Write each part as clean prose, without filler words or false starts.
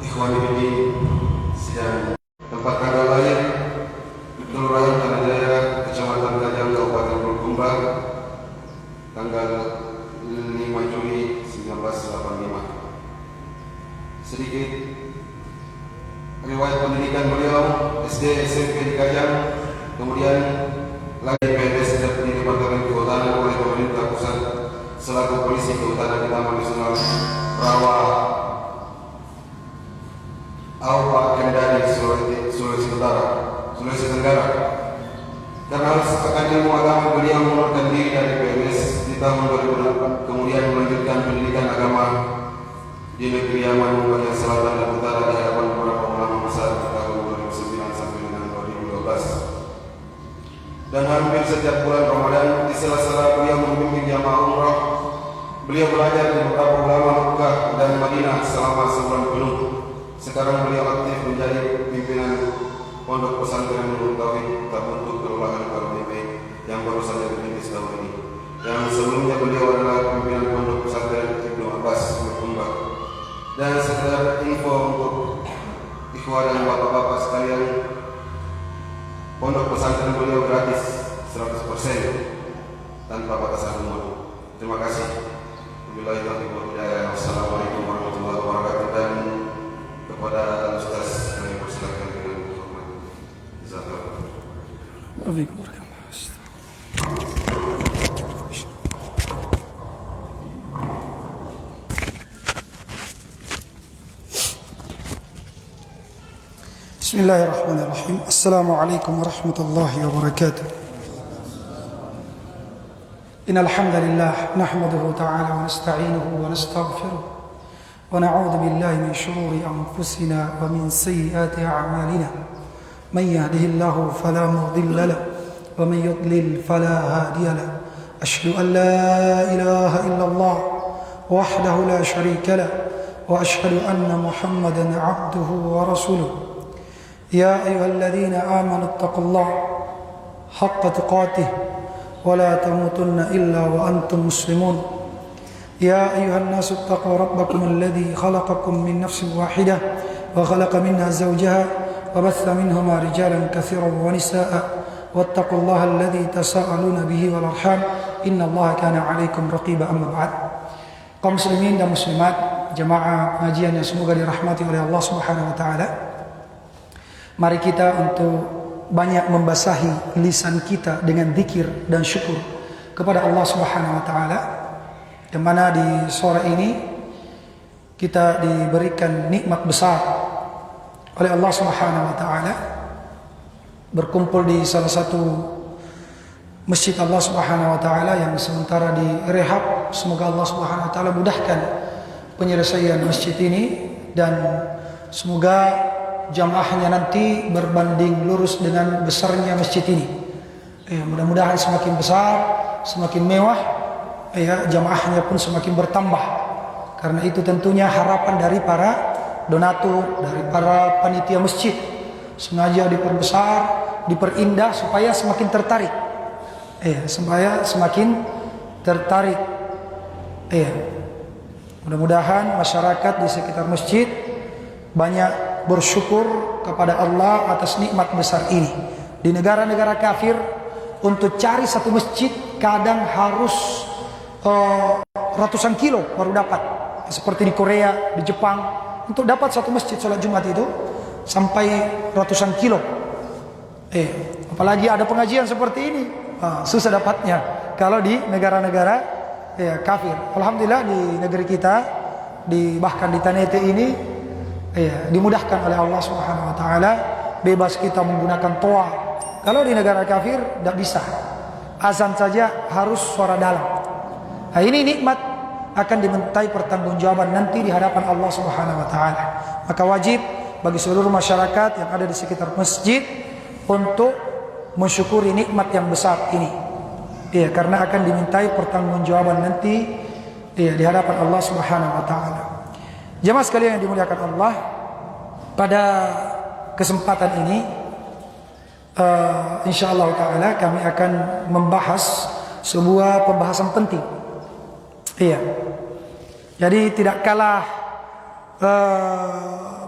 Ikhwan ini sedang tempat tanggal lahir Kelurahan Tanah Jaya, Kecamatan Kajang, Kabupaten Bulukumba, tanggal 5 Juli 1985. Sedikit riwayat pendidikan beliau: SD, SMP di Kajang, kemudian lagi PNS dan di Departemen Kehutanan oleh pemerintah pusat selaku polisi kehutanan di Taman Nasional Rawa Aupa Kendari, Sulawesi Tenggara. Karena harus akan ilmu agama, beliau mengundurkan diri dari PNS di tahun 2008, kemudian melanjutkan pendidikan agama di negeri Yaman bagian selatan dan utara di hadapan beberapa ulama besar di tahun 2009 sampai dengan 2012. Dan hampir setiap bulan Ramadan di sela-sela beliau memimpin jamaah umrah, beliau belajar di beberapa ulama Mekah dan Madinah selama sebulan penuh. Sekarang beliau aktif menjadi pimpinan Pondok Pesantren Nurul Tauhid Tabentuk Kelurahan Karumime yang baru saja dirintis tahun ini. Yang sebelumnya beliau adalah pimpinan Pondok Pesantren Ibnu Abbas Bulukumba. Dan sekedar info untuk ikhwan dan bapak-bapak sekalian, pondok pesantren beliau gratis 100% tanpa batasan umur. Terima kasih. Wabillahi taufiq wal hidayah. Wassalamualaikum warahmatullahi wabarakatuh. Dan kepada Ustaz kami persilakan dengan hormat. Jazakallahu khairan. Bismillahirrahmanirrahim. Assalamualaikum warahmatullahi wabarakatuh. Innal hamdalillah nahmaduhu ta'ala wa nasta'inuhu wa nastaghfiruh wa na'udzu billahi min shururi anfusina wa min sayyiati a'malina. Man yahdihillahu fala mudilla lahu wa man yudlil fala hadiya lahu. Asyhadu an la ilaha illallah wahdahu la syarika lahu wa asyhadu anna Muhammadan 'abduhu wa rasuluh. يا أيها الذين آمنوا اتقوا الله حق تقاته ولا تموتن إلا وأنتم مسلمون. يا أيها الناس اتقوا ربكم الذي خلقكم من نفس واحدة وخلق منها زوجها وبث منهما رجالا كثيرا ونساء واتقوا الله الذي تساءلون به والأرحام إن الله كان عليكم رقيبا. أما بعد. Kaum muslimin dan muslimat, jemaah pengajian yang semoga dirahmati oleh Allah Subhanahu wa taala. Mari kita untuk banyak membasahi lisan kita dengan zikir dan syukur kepada Allah Subhanahu wa taala. Yang mana di sore ini kita diberikan nikmat besar oleh Allah Subhanahu wa taala berkumpul di salah satu masjid Allah Subhanahu wa taala yang sementara direhab. Semoga Allah Subhanahu wa taala mudahkan penyelesaian masjid ini dan semoga jamaahnya nanti berbanding lurus dengan besarnya masjid ini. Mudah-mudahan semakin besar, semakin mewah, jamaahnya pun semakin bertambah. Karena itu tentunya harapan dari para donatur, dari para panitia masjid, sengaja diperbesar, diperindah supaya semakin tertarik. Supaya semakin tertarik. Mudah-mudahan masyarakat di sekitar masjid banyak bersyukur kepada Allah atas nikmat besar ini. Di negara-negara kafir untuk cari satu masjid kadang harus ratusan kilo baru dapat. Seperti di Korea, di Jepang, untuk dapat satu masjid sholat Jumat itu sampai ratusan kilo. Apalagi ada pengajian seperti ini, susah dapatnya kalau di negara-negara kafir. Alhamdulillah di negeri kita, bahkan di Tanete ini dimudahkan oleh Allah Subhanahu wa taala, bebas kita menggunakan toa. Kalau di negara kafir tidak bisa. Azan saja harus suara dalam. Nah, ini nikmat akan dimintai pertanggungjawaban nanti di hadapan Allah Subhanahu wa taala. Maka wajib bagi seluruh masyarakat yang ada di sekitar masjid untuk mensyukuri nikmat yang besar ini. Karena akan dimintai pertanggungjawaban nanti di hadapan Allah Subhanahu wa taala. Jemaah sekalian yang dimuliakan Allah, pada kesempatan ini insyaallah taala kami akan membahas sebuah pembahasan penting. Jadi tidak kalah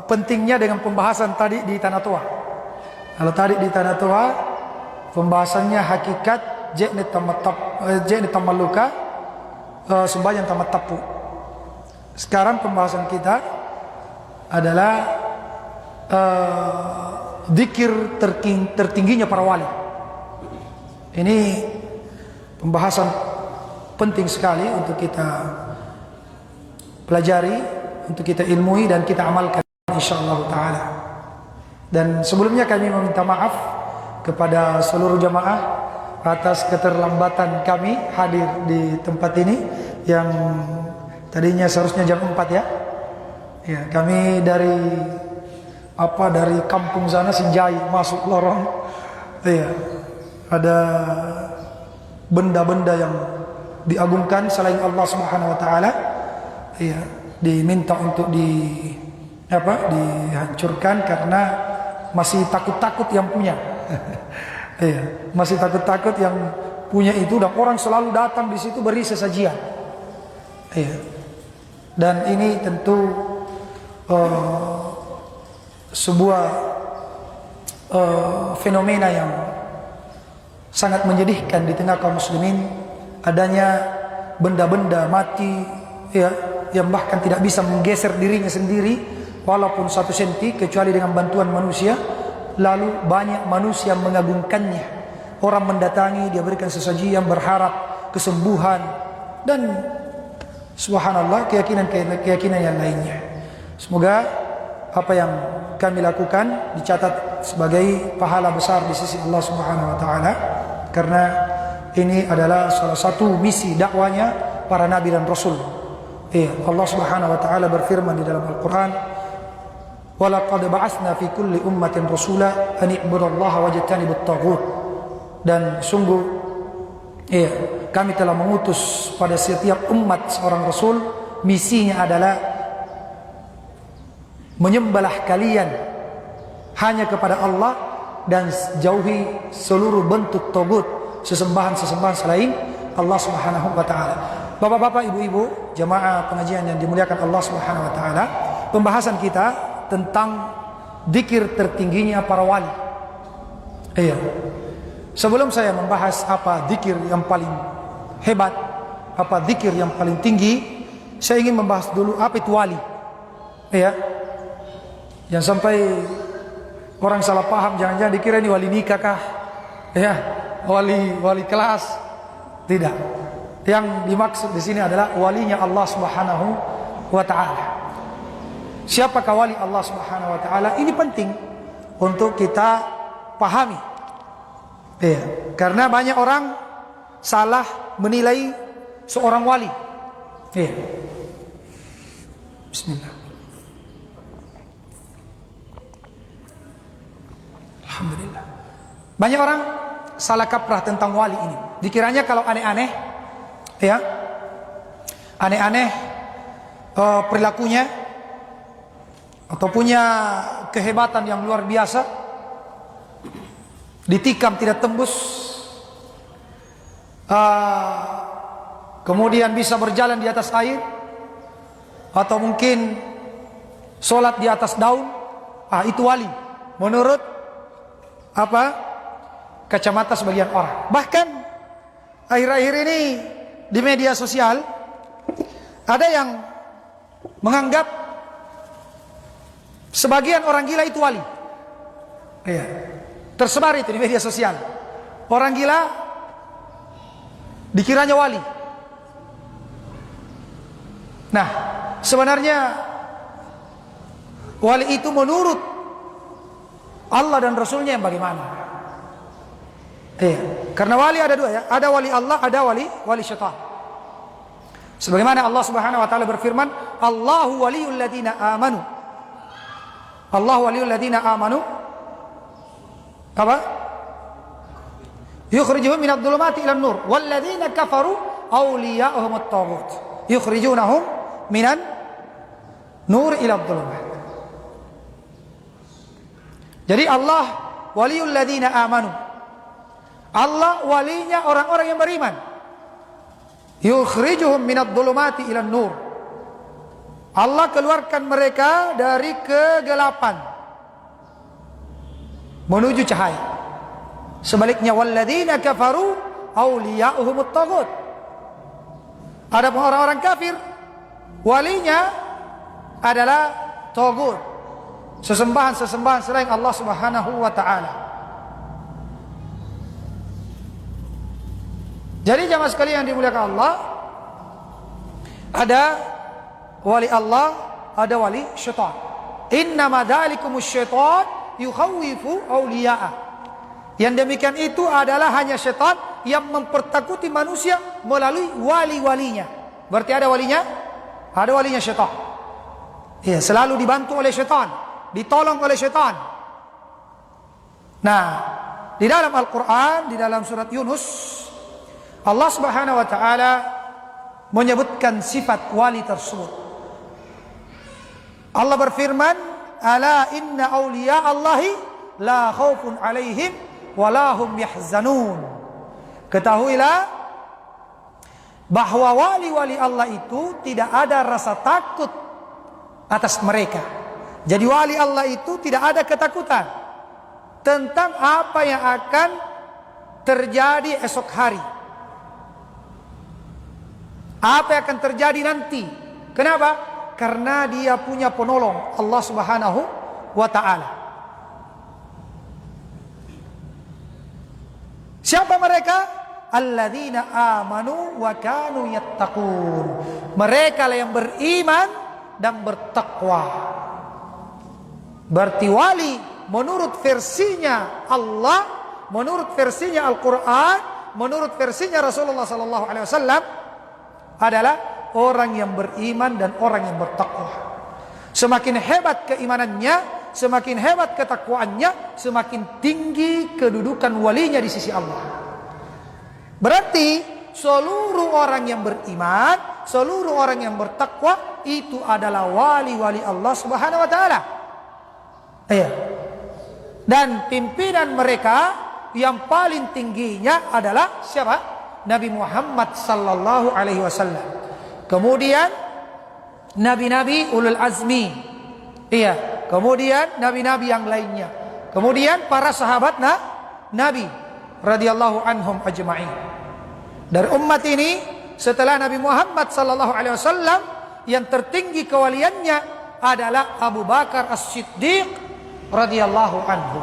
pentingnya dengan pembahasan tadi di Tanah Tua. Kalau tadi di Tanah Tua pembahasannya hakikat jekne tamaluka sembahyang tamat tapu. Sekarang pembahasan kita adalah zikir tertingginya para wali. Ini pembahasan penting sekali untuk kita pelajari, untuk kita ilmui dan kita amalkan insyaallah taala. Dan sebelumnya kami meminta maaf kepada seluruh jamaah atas keterlambatan kami hadir di tempat ini yang tadinya seharusnya jam 4 ya. Ya, kami dari kampung sana Sinjai masuk lorong. Iya. Ada benda-benda yang diagungkan selain Allah Subhanahu wa taala. Iya, diminta untuk dihancurkan karena masih takut-takut yang punya. Iya, masih takut-takut yang punya itu, dan orang selalu datang di situ beri sesajian. Iya. Dan ini tentu sebuah fenomena yang sangat menyedihkan di tengah kaum muslimin, adanya benda-benda mati ya, yang bahkan tidak bisa menggeser dirinya sendiri walaupun 1 senti kecuali dengan bantuan manusia. Lalu banyak manusia mengagungkannya. Orang mendatangi, dia berikan sesajian, berharap kesembuhan dan subhanallah keyakinan yang lainnya. Semoga apa yang kami lakukan dicatat sebagai pahala besar di sisi Allah Subhanahu wa taala, karena ini adalah salah satu misi dakwanya para nabi dan rasul. Allah Subhanahu wa taala berfirman di dalam Al-Qur'an, وَلَقَدْ بَعَثْنَا فِي كُلِّ أُمَّةٍ رَسُولًا أَنِ اعْبُدُوا اللَّهَ وَاجْتَنِبُوا الطَّاغُوتَ. Dan sungguh kami telah mengutus pada setiap umat seorang rasul, misinya adalah menyembah kalian hanya kepada Allah dan jauhi seluruh bentuk tagut, sesembahan-sesembahan selain Allah Subhanahu wa taala. Bapak-bapak, ibu-ibu, jamaah pengajian yang dimuliakan Allah Subhanahu wa taala, pembahasan kita tentang zikir tertingginya para wali. Iya. Sebelum saya membahas apa zikir yang paling hebat, apa zikir yang paling tinggi, saya ingin membahas dulu apa itu wali. Iya. Jangan sampai orang salah paham, jangan-jangan dikira ini wali nikah kah? Iya, wali kelas. Tidak. Yang dimaksud di sini adalah walinya Allah Subhanahu wa taala. Siapakah wali Allah Subhanahu wa taala? Ini penting untuk kita pahami. Iya, karena banyak orang salah menilai seorang wali. Iya. Bismillah. Alhamdulillah. Banyak orang salah kaprah tentang wali ini. Dikiranya kalau aneh-aneh, ya, aneh-aneh perilakunya atau punya kehebatan yang luar biasa, ditikam tidak tembus, kemudian bisa berjalan di atas air, atau mungkin sholat di atas daun, itu wali menurut kacamata sebagian orang. Bahkan akhir-akhir ini di media sosial ada yang menganggap sebagian orang gila itu wali. Iya. Tersebar itu di media sosial. Orang gila dikiranya wali. Nah, sebenarnya wali itu menurut Allah dan Rasulnya yang bagaimana? Iya. Karena wali ada dua ya. Ada wali Allah, ada wali syaitan. Sebagaimana Allah Subhanahu wa taala berfirman, Allahu waliyul ladzina amanu. Allah waliyul ladzina amanu yukhrijuhum minadh dhulumati ilan nur wal ladzina kafaru awliya'uhum at-taghut yukhrijunahum minan nur ila dhulumat. Jadi Allah waliyul ladzina amanu, Allah walinya orang-orang yang beriman. Yukhrijuhum minadh dhulumati ilan nur, Allah keluarkan mereka dari kegelapan menuju cahaya. Sebaliknya walladzina kafaru awliya'uhumut taghut. Ada orang-orang kafir, walinya adalah taghut, sesembahan-sesembahan selain Allah Subhanahu wa taala. Jadi jamaah sekalian yang dimuliakan Allah, ada wali Allah, ada wali syaitan. Innama dzalikumus syaitan yukhawwifu awliya'ah. Yang demikian itu adalah hanya syaitan yang mempertakuti manusia melalui wali-walinya. Berarti ada walinya? Ada walinya syaitan. Ya, selalu dibantu oleh syaitan, ditolong oleh syaitan. Nah, di dalam Al-Quran, di dalam surat Yunus, Allah Subhanahu wa taala menyebutkan sifat wali tersebut. Allah berfirman, "Ala inna awliya Allahi la khaufun 'alaihim wa la hum yahzanun." Ketahuilah bahwa wali-wali Allah itu tidak ada rasa takut atas mereka. Jadi wali Allah itu tidak ada ketakutan tentang apa yang akan terjadi esok hari. Apa yang akan terjadi nanti? Kenapa? Karena dia punya penolong, Allah Subhanahu wa taala. Siapa mereka? Alladzina amanu wa kanu yattaqun. Mereka lah yang beriman dan bertakwa. Berarti wali menurut versinya Allah, menurut versinya Al-Quran, menurut versinya Rasulullah sallallahu alaihi wasallam adalah orang yang beriman dan orang yang bertakwa. Semakin hebat keimanannya, semakin hebat ketakwaannya, semakin tinggi kedudukan walinya di sisi Allah. Berarti seluruh orang yang beriman, seluruh orang yang bertakwa itu adalah wali-wali Allah Subhanahu wa taala. Iya. Dan pimpinan mereka yang paling tingginya adalah siapa? Nabi Muhammad sallallahu alaihi wasallam. Kemudian nabi-nabi ulul azmi. Iya, kemudian nabi-nabi yang lainnya. Kemudian para sahabat Nabi radhiyallahu anhum ajma'in. Dari umat ini setelah Nabi Muhammad sallallahu alaihi wasallam yang tertinggi kewaliannya adalah Abu Bakar As-Siddiq radhiyallahu anhu.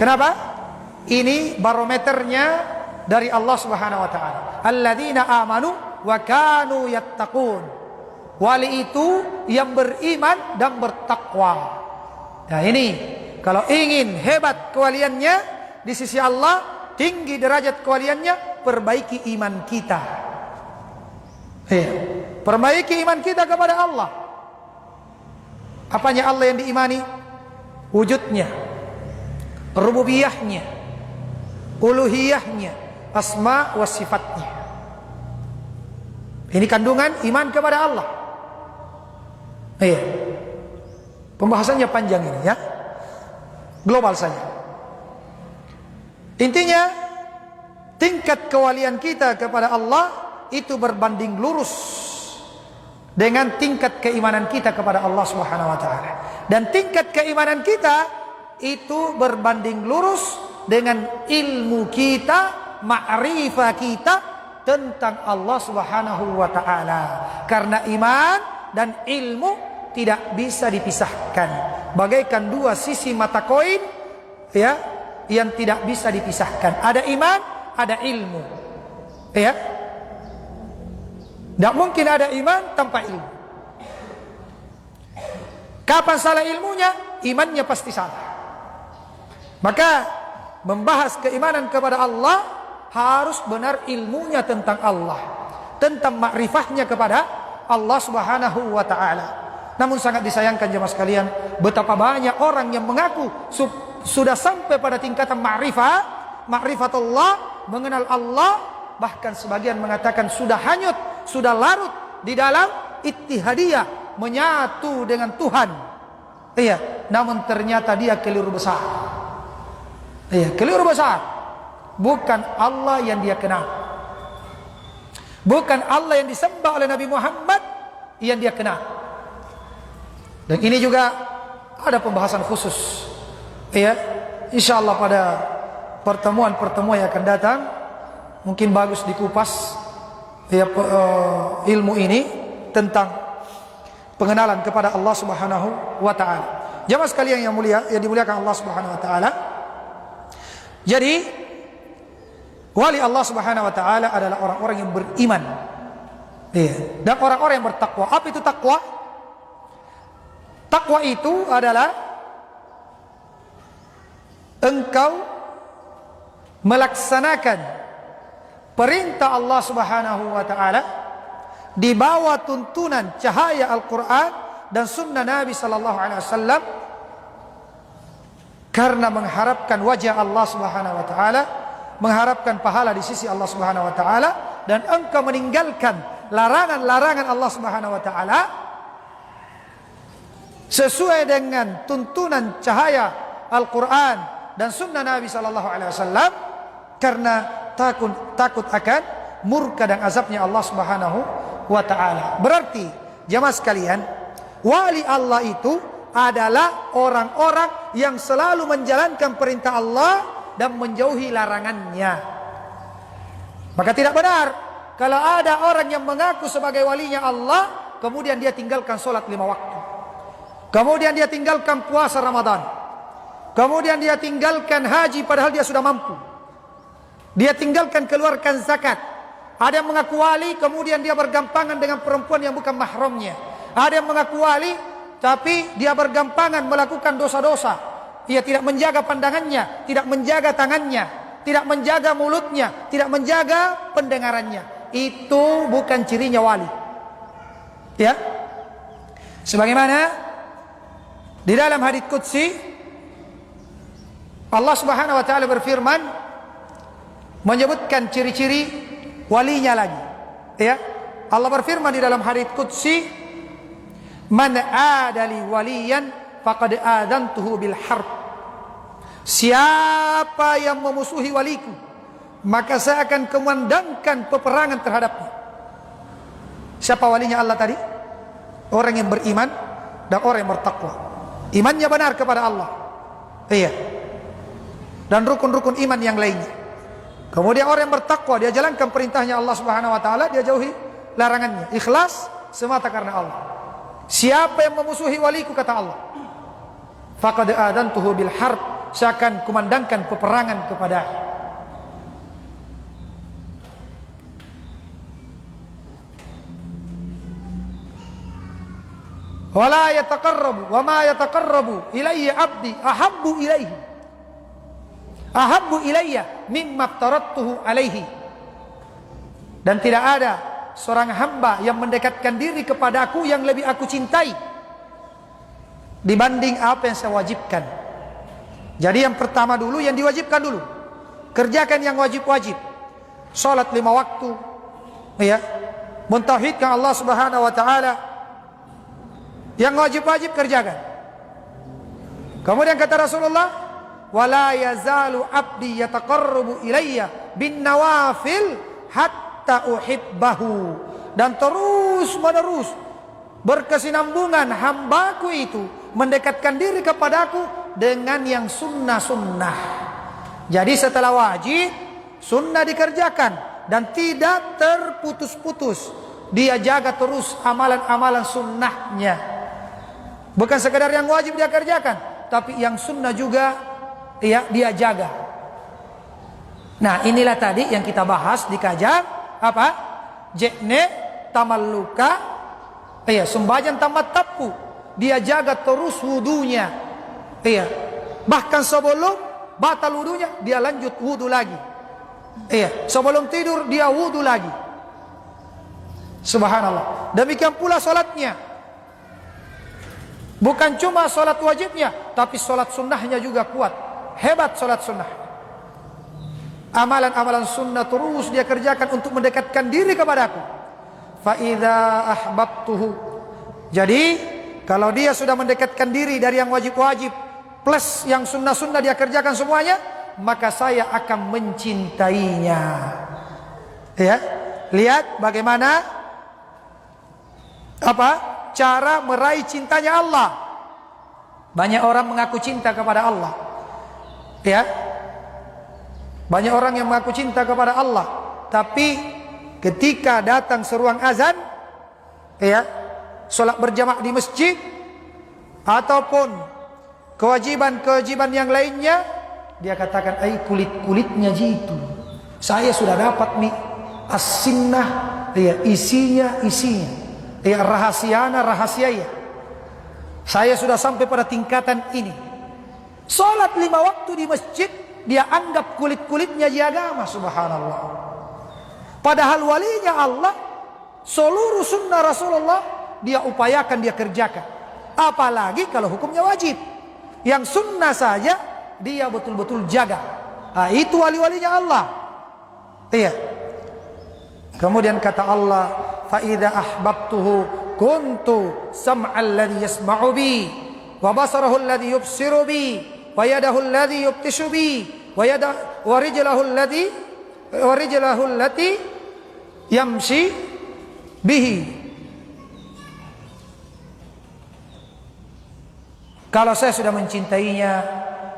Kenapa? Ini barometernya dari Allah Subhanahu wa taala. Alladzina amanu wa kanu yattaqun. Wali itu yang beriman dan bertakwa. Nah, ini kalau ingin hebat kewaliannya di sisi Allah, tinggi derajat kewaliannya, perbaiki iman kita. Perbaiki iman kita kepada Allah. Apanya Allah yang diimani? Wujudnya, rububiyahnya, uluhiyahnya, asma wa sifatnya. Ini kandungan iman kepada Allah. Pembahasannya panjang ini ya, global saja. Intinya tingkat kewalian kita kepada Allah itu berbanding lurus dengan tingkat keimanan kita kepada Allah Subhanahu wa taala. Dan tingkat keimanan kita itu berbanding lurus dengan ilmu kita, ma'rifah kita tentang Allah Subhanahu wa taala. Karena iman dan ilmu tidak bisa dipisahkan. Bagaikan dua sisi mata koin ya, yang tidak bisa dipisahkan. Ada iman, ada ilmu. Ya. Tidak mungkin ada iman tanpa ilmu. Kapan salah ilmunya, imannya pasti salah. Maka membahas keimanan kepada Allah harus benar ilmunya tentang Allah, tentang makrifahnya kepada Allah Subhanahu wa taala. Namun sangat disayangkan jemaah sekalian, betapa banyak orang yang mengaku sudah sampai pada tingkatan ma'rifatullah, mengenal Allah, bahkan sebagian mengatakan sudah hanyut, sudah larut di dalam ittihadiyah, menyatu dengan Tuhan. Iya, namun ternyata dia keliru besar. Iya, keliru besar. Bukan Allah yang dia kenal. Bukan Allah yang disembah oleh Nabi Muhammad yang dia kenal. Dan ini juga ada pembahasan khusus, ya, insyaallah pada pertemuan-pertemuan yang akan datang. Mungkin bagus dikupas, ya, ilmu ini tentang pengenalan kepada Allah Subhanahu wa taala. Jamaah sekalian yang mulia, yang dimuliakan Allah Subhanahu wa taala. Jadi wali Allah Subhanahu wa taala adalah orang-orang yang beriman. Iya, dan orang-orang yang bertakwa. Apa itu takwa? Takwa itu adalah engkau melaksanakan perintah Allah Subhanahu wa taala di bawah tuntunan cahaya Al-Qur'an dan sunnah Nabi sallallahu alaihi wasallam, karena mengharapkan wajah Allah Subhanahu wa taala, mengharapkan pahala di sisi Allah Subhanahu wa taala, dan engkau meninggalkan larangan-larangan Allah Subhanahu wa taala sesuai dengan tuntunan cahaya Al-Qur'an dan sunnah Nabi sallallahu alaihi wasallam, karena takut akan murka dan azabnya Allah Subhanahu wa taala. Berarti jamaah sekalian, wali Allah itu adalah orang-orang yang selalu menjalankan perintah Allah dan menjauhi larangannya. Maka tidak benar kalau ada orang yang mengaku sebagai walinya Allah, kemudian dia tinggalkan sholat 5 waktu, kemudian dia tinggalkan puasa Ramadan, kemudian dia tinggalkan haji padahal dia sudah mampu, dia tinggalkan keluarkan zakat. Ada yang mengaku wali, kemudian dia bergampangan dengan perempuan yang bukan mahramnya. Ada yang mengaku wali, tapi dia bergampangan melakukan dosa-dosa. Ia tidak menjaga pandangannya, tidak menjaga tangannya, tidak menjaga mulutnya, tidak menjaga pendengarannya. Itu bukan cirinya wali. Ya, sebagaimana di dalam hadits qudsi Allah Subhanahu wa taala berfirman menyebutkan ciri-ciri walinya lagi. Ya, Allah berfirman di dalam hadits qudsi, "Man adali waliyan faqad adantuhu bil harb." Siapa yang memusuhi waliku, maka saya akan kumandangkan peperangan terhadapnya. Siapa walinya Allah tadi? Orang yang beriman dan orang yang bertakwa. Imannya benar kepada Allah. Iya. Dan rukun-rukun iman yang lainnya. Kemudian orang yang bertakwa, dia jalankan perintahnya Allah Subhanahu wa taala, dia jauhi larangannya. Ikhlas semata karena Allah. Siapa yang memusuhi waliku, kata Allah, faqad adantuhu bil harb, saya akan kumandangkan peperangan kepada. Wala yataqarrabu wa ma yataqarrabu ilayya abdi ahabbu ilayya mimma aftaradtuhu alaihi. Dan tidak ada seorang hamba yang mendekatkan diri kepadaku yang lebih aku cintai dibanding apa yang saya wajibkan. Jadi yang pertama dulu, yang diwajibkan dulu, kerjakan yang wajib-wajib. Salat 5 waktu, ya, mentauhidkan Allah Subhanahu wa taala. Yang wajib-wajib kerjakan. Kemudian kata Rasulullah, wala yazalu abdi yataqarrabu ilayya bin nawafil hatta uhibbahu. Dan terus menerus berkesinambungan hambaku itu mendekatkan diri kepadaku dengan yang sunnah-sunnah. Jadi setelah wajib, sunnah dikerjakan dan tidak terputus-putus. Dia jaga terus amalan-amalan sunnahnya. Bukan sekedar yang wajib dia kerjakan, tapi yang sunnah juga ya, dia jaga. Nah, inilah tadi yang kita bahas di kajian apa? Jekne tamalluka, iya, sembahyang tamat tapu. Dia jaga terus wudunya. Iya. Bahkan sebelum batal wudunya, dia lanjut wudu lagi. Iya, sebelum tidur dia wudu lagi. Subhanallah. Demikian pula salatnya. Bukan cuma salat wajibnya, tapi salat sunnahnya juga kuat. Hebat salat sunnah. Amalan-amalan sunnah terus dia kerjakan untuk mendekatkan diri kepadaku. Fa idza ahbabtuhu. Jadi kalau dia sudah mendekatkan diri dari yang wajib-wajib plus yang sunnah-sunnah dia kerjakan semuanya, maka saya akan mencintainya. Ya. lihat bagaimana cara meraih cintanya Allah. Banyak orang mengaku cinta kepada Allah. Ya. Banyak orang yang mengaku cinta kepada Allah, tapi ketika datang seruan azan, ya, sholat berjamaah di masjid ataupun kewajiban-kewajiban yang lainnya, dia katakan, kulit-kulitnya jitu. Saya sudah dapat nih as-sinnah, ya, isinya. Ya, rahasianya. Saya sudah sampai pada tingkatan ini. Sholat 5 waktu di masjid, dia anggap kulit-kulitnya di agama. Subhanallah. Padahal walinya Allah, seluruh sunnah Rasulullah dia upayakan, dia kerjakan. Apalagi kalau hukumnya wajib. Yang sunnah saja dia betul-betul jaga. Itu wali-walinya Allah. Iya. Kemudian kata Allah, fa idza ahbabtuhu kuntu sam'al ladzi yasma'u bi wa basarahu alladzi yubsiru bi wa yadahu alladzi yubtishu bi wa rijlahu allati yamshi bihi. Kalau saya sudah mencintainya,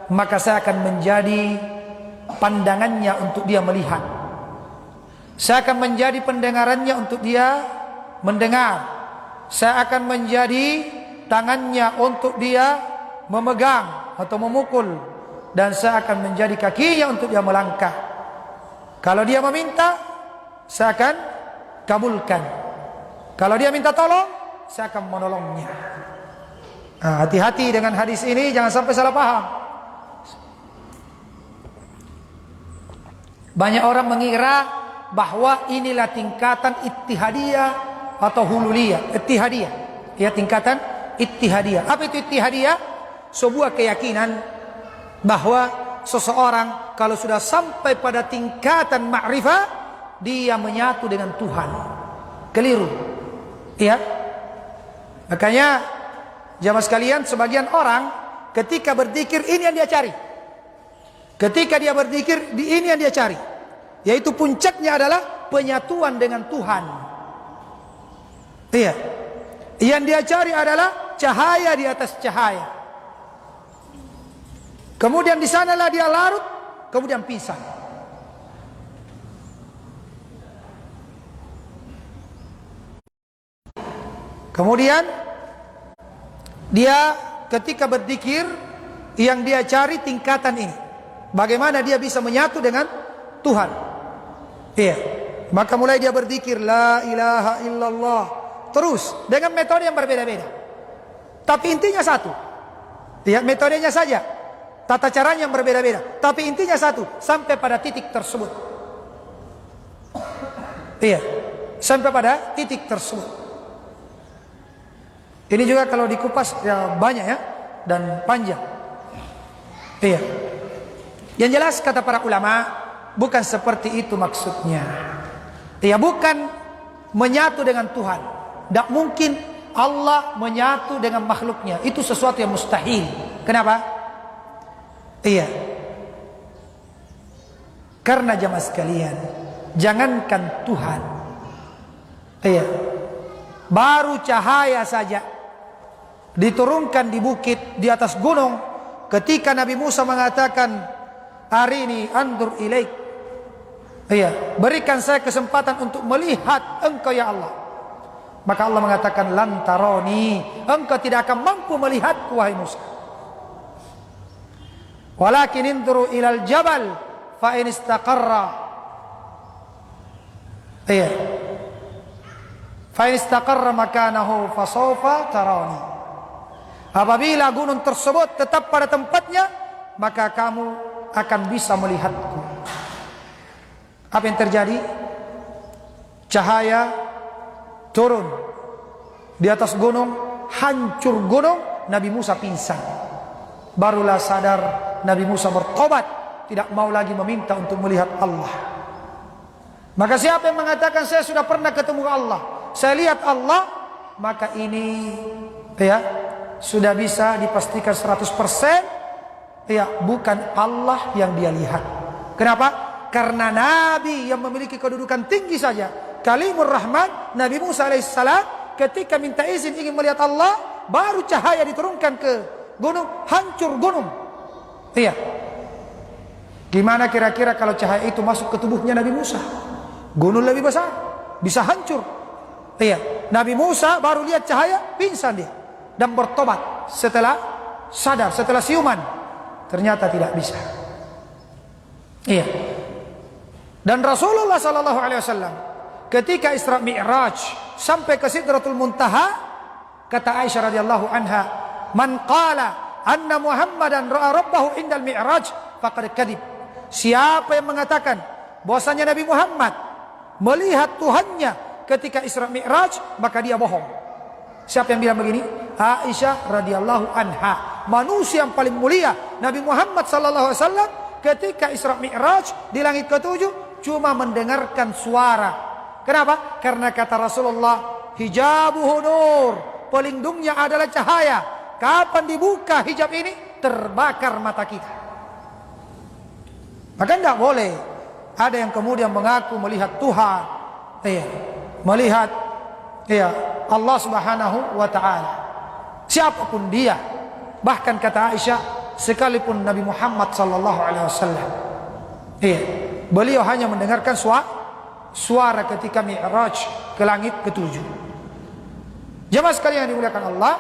maka saya akan menjadi pandangannya untuk dia melihat. Saya akan menjadi pendengarannya untuk dia mendengar. Saya akan menjadi tangannya untuk dia memegang atau memukul. Dan saya akan menjadi kakinya untuk dia melangkah. Kalau dia meminta, saya akan kabulkan. Kalau dia minta tolong, saya akan menolongnya. Hati-hati dengan hadis ini, jangan sampai salah paham. Banyak orang mengira bahwa inilah tingkatan ittihadiyah atau hululiyah. Ittihadiyah, ya, tingkatan ittihadiyah. Apa itu ittihadiyah? Sebuah keyakinan bahwa seseorang kalau sudah sampai pada tingkatan ma'rifah, dia menyatu dengan Tuhan. Keliru. Ya. Makanya jamaah sekalian, sebagian orang ketika berzikir ini yang dia cari. Ketika dia berzikir, ini yang dia cari. Yaitu puncaknya adalah penyatuan dengan Tuhan. Iya. Yang dia cari adalah cahaya di atas cahaya. Kemudian di sanalah dia larut, kemudian pisah. Kemudian dia ketika berzikir, yang dia cari tingkatan ini. Bagaimana dia bisa menyatu dengan Tuhan. Iya. Maka mulai dia berzikir la ilaha illallah. Terus dengan metode yang berbeda-beda. Tapi intinya satu. Lihat metodenya saja. Tata caranya yang berbeda-beda. Tapi intinya satu. Sampai pada titik tersebut. Iya. Sampai pada titik tersebut. Ini juga kalau dikupas ya banyak ya. Dan panjang. Iya. Yang jelas kata para ulama, bukan seperti itu maksudnya. Ya, bukan menyatu dengan Tuhan. Tidak mungkin Allah menyatu dengan makhluknya. Itu sesuatu yang mustahil. Kenapa? Iya. Karena jamaah sekalian, jangankan Tuhan. Iya. Baru cahaya saja diturunkan di bukit, di atas gunung, ketika Nabi Musa mengatakan, "Arini andur ilaik." Iya, berikan saya kesempatan untuk melihat engkau ya Allah. Maka Allah mengatakan, "Lan taroni." Engkau tidak akan mampu melihatku wahai Musa. Walakin induru ilal jabal fa in istaqarra. Iya. Fa in istaqarra makanahu fa sawfa tarani. Apabila gunung tersebut tetap pada tempatnya, maka kamu akan bisa melihatku. Apa yang terjadi? Cahaya turun di atas gunung, hancur gunung, Nabi Musa pingsan. Barulah sadar Nabi Musa bertobat, tidak mau lagi meminta untuk melihat Allah. Maka siapa yang mengatakan saya sudah pernah ketemu Allah, saya lihat Allah, maka ini ya sudah bisa dipastikan 100% ya bukan Allah yang dia lihat. Kenapa? Karena Nabi yang memiliki kedudukan tinggi saja Kalimur Rahman, Nabi Musa alaihissalam ketika minta izin ingin melihat Allah, baru cahaya diturunkan ke gunung, hancur gunung. Iya. Gimana kira-kira kalau cahaya itu masuk ke tubuhnya Nabi Musa? Gunung lebih besar, bisa hancur. Iya. Nabi Musa baru lihat cahaya, pingsan dia dan bertobat setelah sadar, setelah siuman. Ternyata tidak bisa. Iya. Dan Rasulullah sallallahu alaihi wasallam ketika Isra Mi'raj sampai ke Sidratul Muntaha, kata Aisyah radhiyallahu anha, "Man qala anna Muhammadan ra'a rabbahu indal Mi'raj faqad kadhib." Siapa yang mengatakan bahwasanya Nabi Muhammad melihat Tuhannya ketika Isra Mi'raj, maka dia bohong. Siapa yang bilang begini? Aisyah radhiyallahu anha. Manusia yang paling mulia, Nabi Muhammad sallallahu alaihi wasallam ketika Isra Mi'raj di langit ketujuh cuma mendengarkan suara. Kenapa? Karena kata Rasulullah, hijabuhu nur, pelindungnya adalah cahaya. Kapan dibuka hijab ini, terbakar mata kita. Maka tidak boleh ada yang kemudian mengaku melihat Tuhan, melihat Allah Subhanahu wa ta'ala. Siapapun dia, bahkan kata Aisyah, sekalipun Nabi Muhammad sallallahu alaihi wasallam, beliau hanya mendengarkan suara ketika Mi'raj ke langit ketujuh. Jemaah sekalian yang dimuliakan Allah,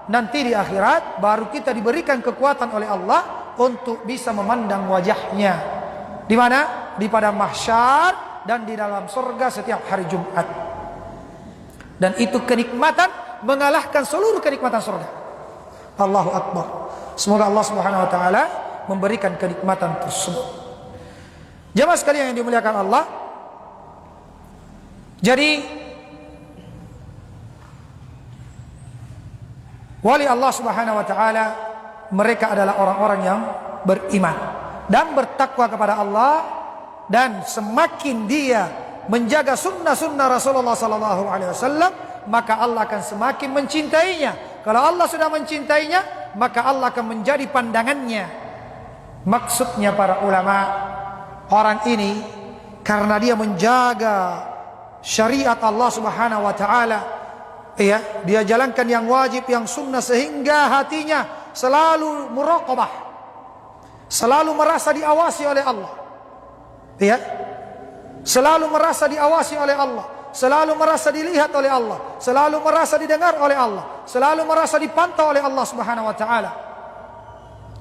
nanti di akhirat baru kita diberikan kekuatan oleh Allah untuk bisa memandang wajahnya. Di mana? Di padang mahsyar dan di dalam surga setiap hari Jumat. Dan itu kenikmatan mengalahkan seluruh kenikmatan surga. Allahu Akbar. Semoga Allah Subhanahu wa taala memberikan kenikmatan tersebut. Jemaah sekalian yang dimuliakan Allah, jadi wali Allah Subhanahu wa taala mereka adalah orang-orang yang beriman dan bertakwa kepada Allah, dan semakin dia menjaga sunnah-sunnah Rasulullah sallallahu alaihi wasallam, maka Allah akan semakin mencintainya. Kalau Allah sudah mencintainya, maka Allah akan menjadi pandangannya. Maksudnya para ulama, orang ini karena dia menjaga syariat Allah Subhanahu wa taala, dia jalankan yang wajib, yang sunnah, sehingga hatinya selalu muraqabah, selalu merasa diawasi oleh Allah. Selalu merasa diawasi oleh Allah, selalu merasa dilihat oleh Allah, selalu merasa didengar oleh Allah, selalu merasa dipantau oleh Allah Subhanahu wa taala.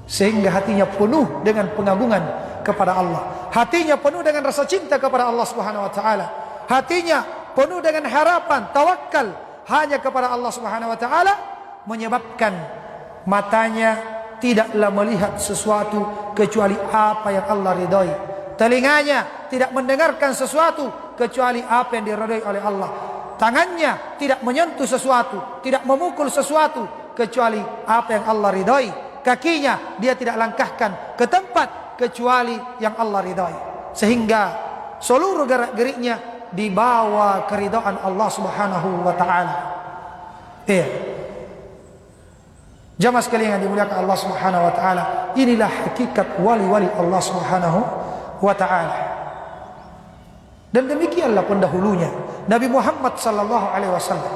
Sehingga hatinya penuh dengan pengagungan kepada Allah. Hatinya penuh dengan rasa cinta kepada Allah Subhanahu wa taala. Hatinya penuh dengan harapan, tawakal hanya kepada Allah Subhanahu wa taala, menyebabkan matanya tidaklah melihat sesuatu kecuali apa yang Allah ridhai. Telinganya tidak mendengarkan sesuatu kecuali apa yang diridhai oleh Allah. Tangannya tidak menyentuh sesuatu, tidak memukul sesuatu kecuali apa yang Allah ridhai. Kakinya dia tidak langkahkan ke tempat kecuali yang Allah ridhai. Sehingga seluruh gerak-geriknya dibawa keridhaan Allah Subhanahu wa taala. Jamaah sekalian yang dimuliakan Allah Subhanahu wa taala, inilah hakikat wali-wali Allah Subhanahu wa taala. Dan demikianlah pendahulunya Nabi Muhammad sallallahu alaihi wasallam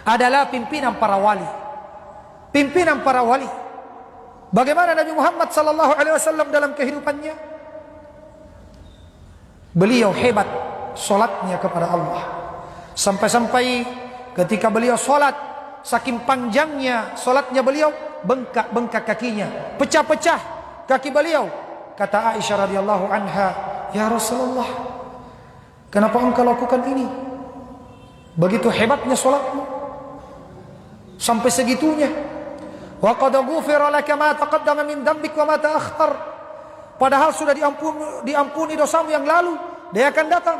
adalah pimpinan para wali. Pimpinan para wali. Bagaimana Nabi Muhammad sallallahu alaihi wasallam dalam kehidupannya? Beliau hebat salatnya kepada Allah. Sampai-sampai ketika beliau salat, saking panjangnya salatnya beliau, bengkak kakinya, pecah-pecah kaki beliau. Kata Aisyah radhiyallahu anha, "Ya Rasulullah, kenapa engkau lakukan ini? Begitu hebatnya salatmu sampai segitunya. Wa qad ghufira laka ma taqaddama min dhanbik wa ma ta'akhkhar." Padahal sudah diampuni dosamu yang lalu, dia akan datang.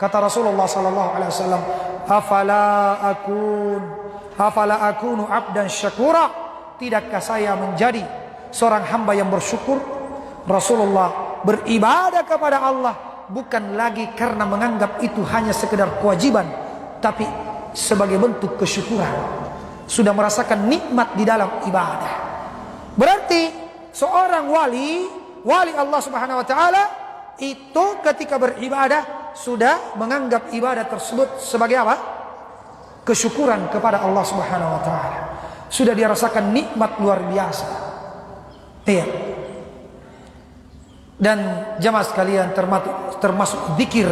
Kata Rasulullah sallallahu alaihi wasallam, afala akunu abdan syakura? Tidakkah saya menjadi seorang hamba yang bersyukur? Rasulullah beribadah kepada Allah bukan lagi karena menganggap itu hanya sekedar kewajiban, tapi sebagai bentuk kesyukuran. Sudah merasakan nikmat di dalam ibadah. Berarti seorang wali Allah Subhanahu wa taala itu ketika beribadah sudah menganggap ibadah tersebut sebagai apa? Kesyukuran kepada Allah Subhanahu wa taala. Sudah dia rasakan nikmat luar biasa. Iya. Dan jamaah sekalian, termasuk zikir.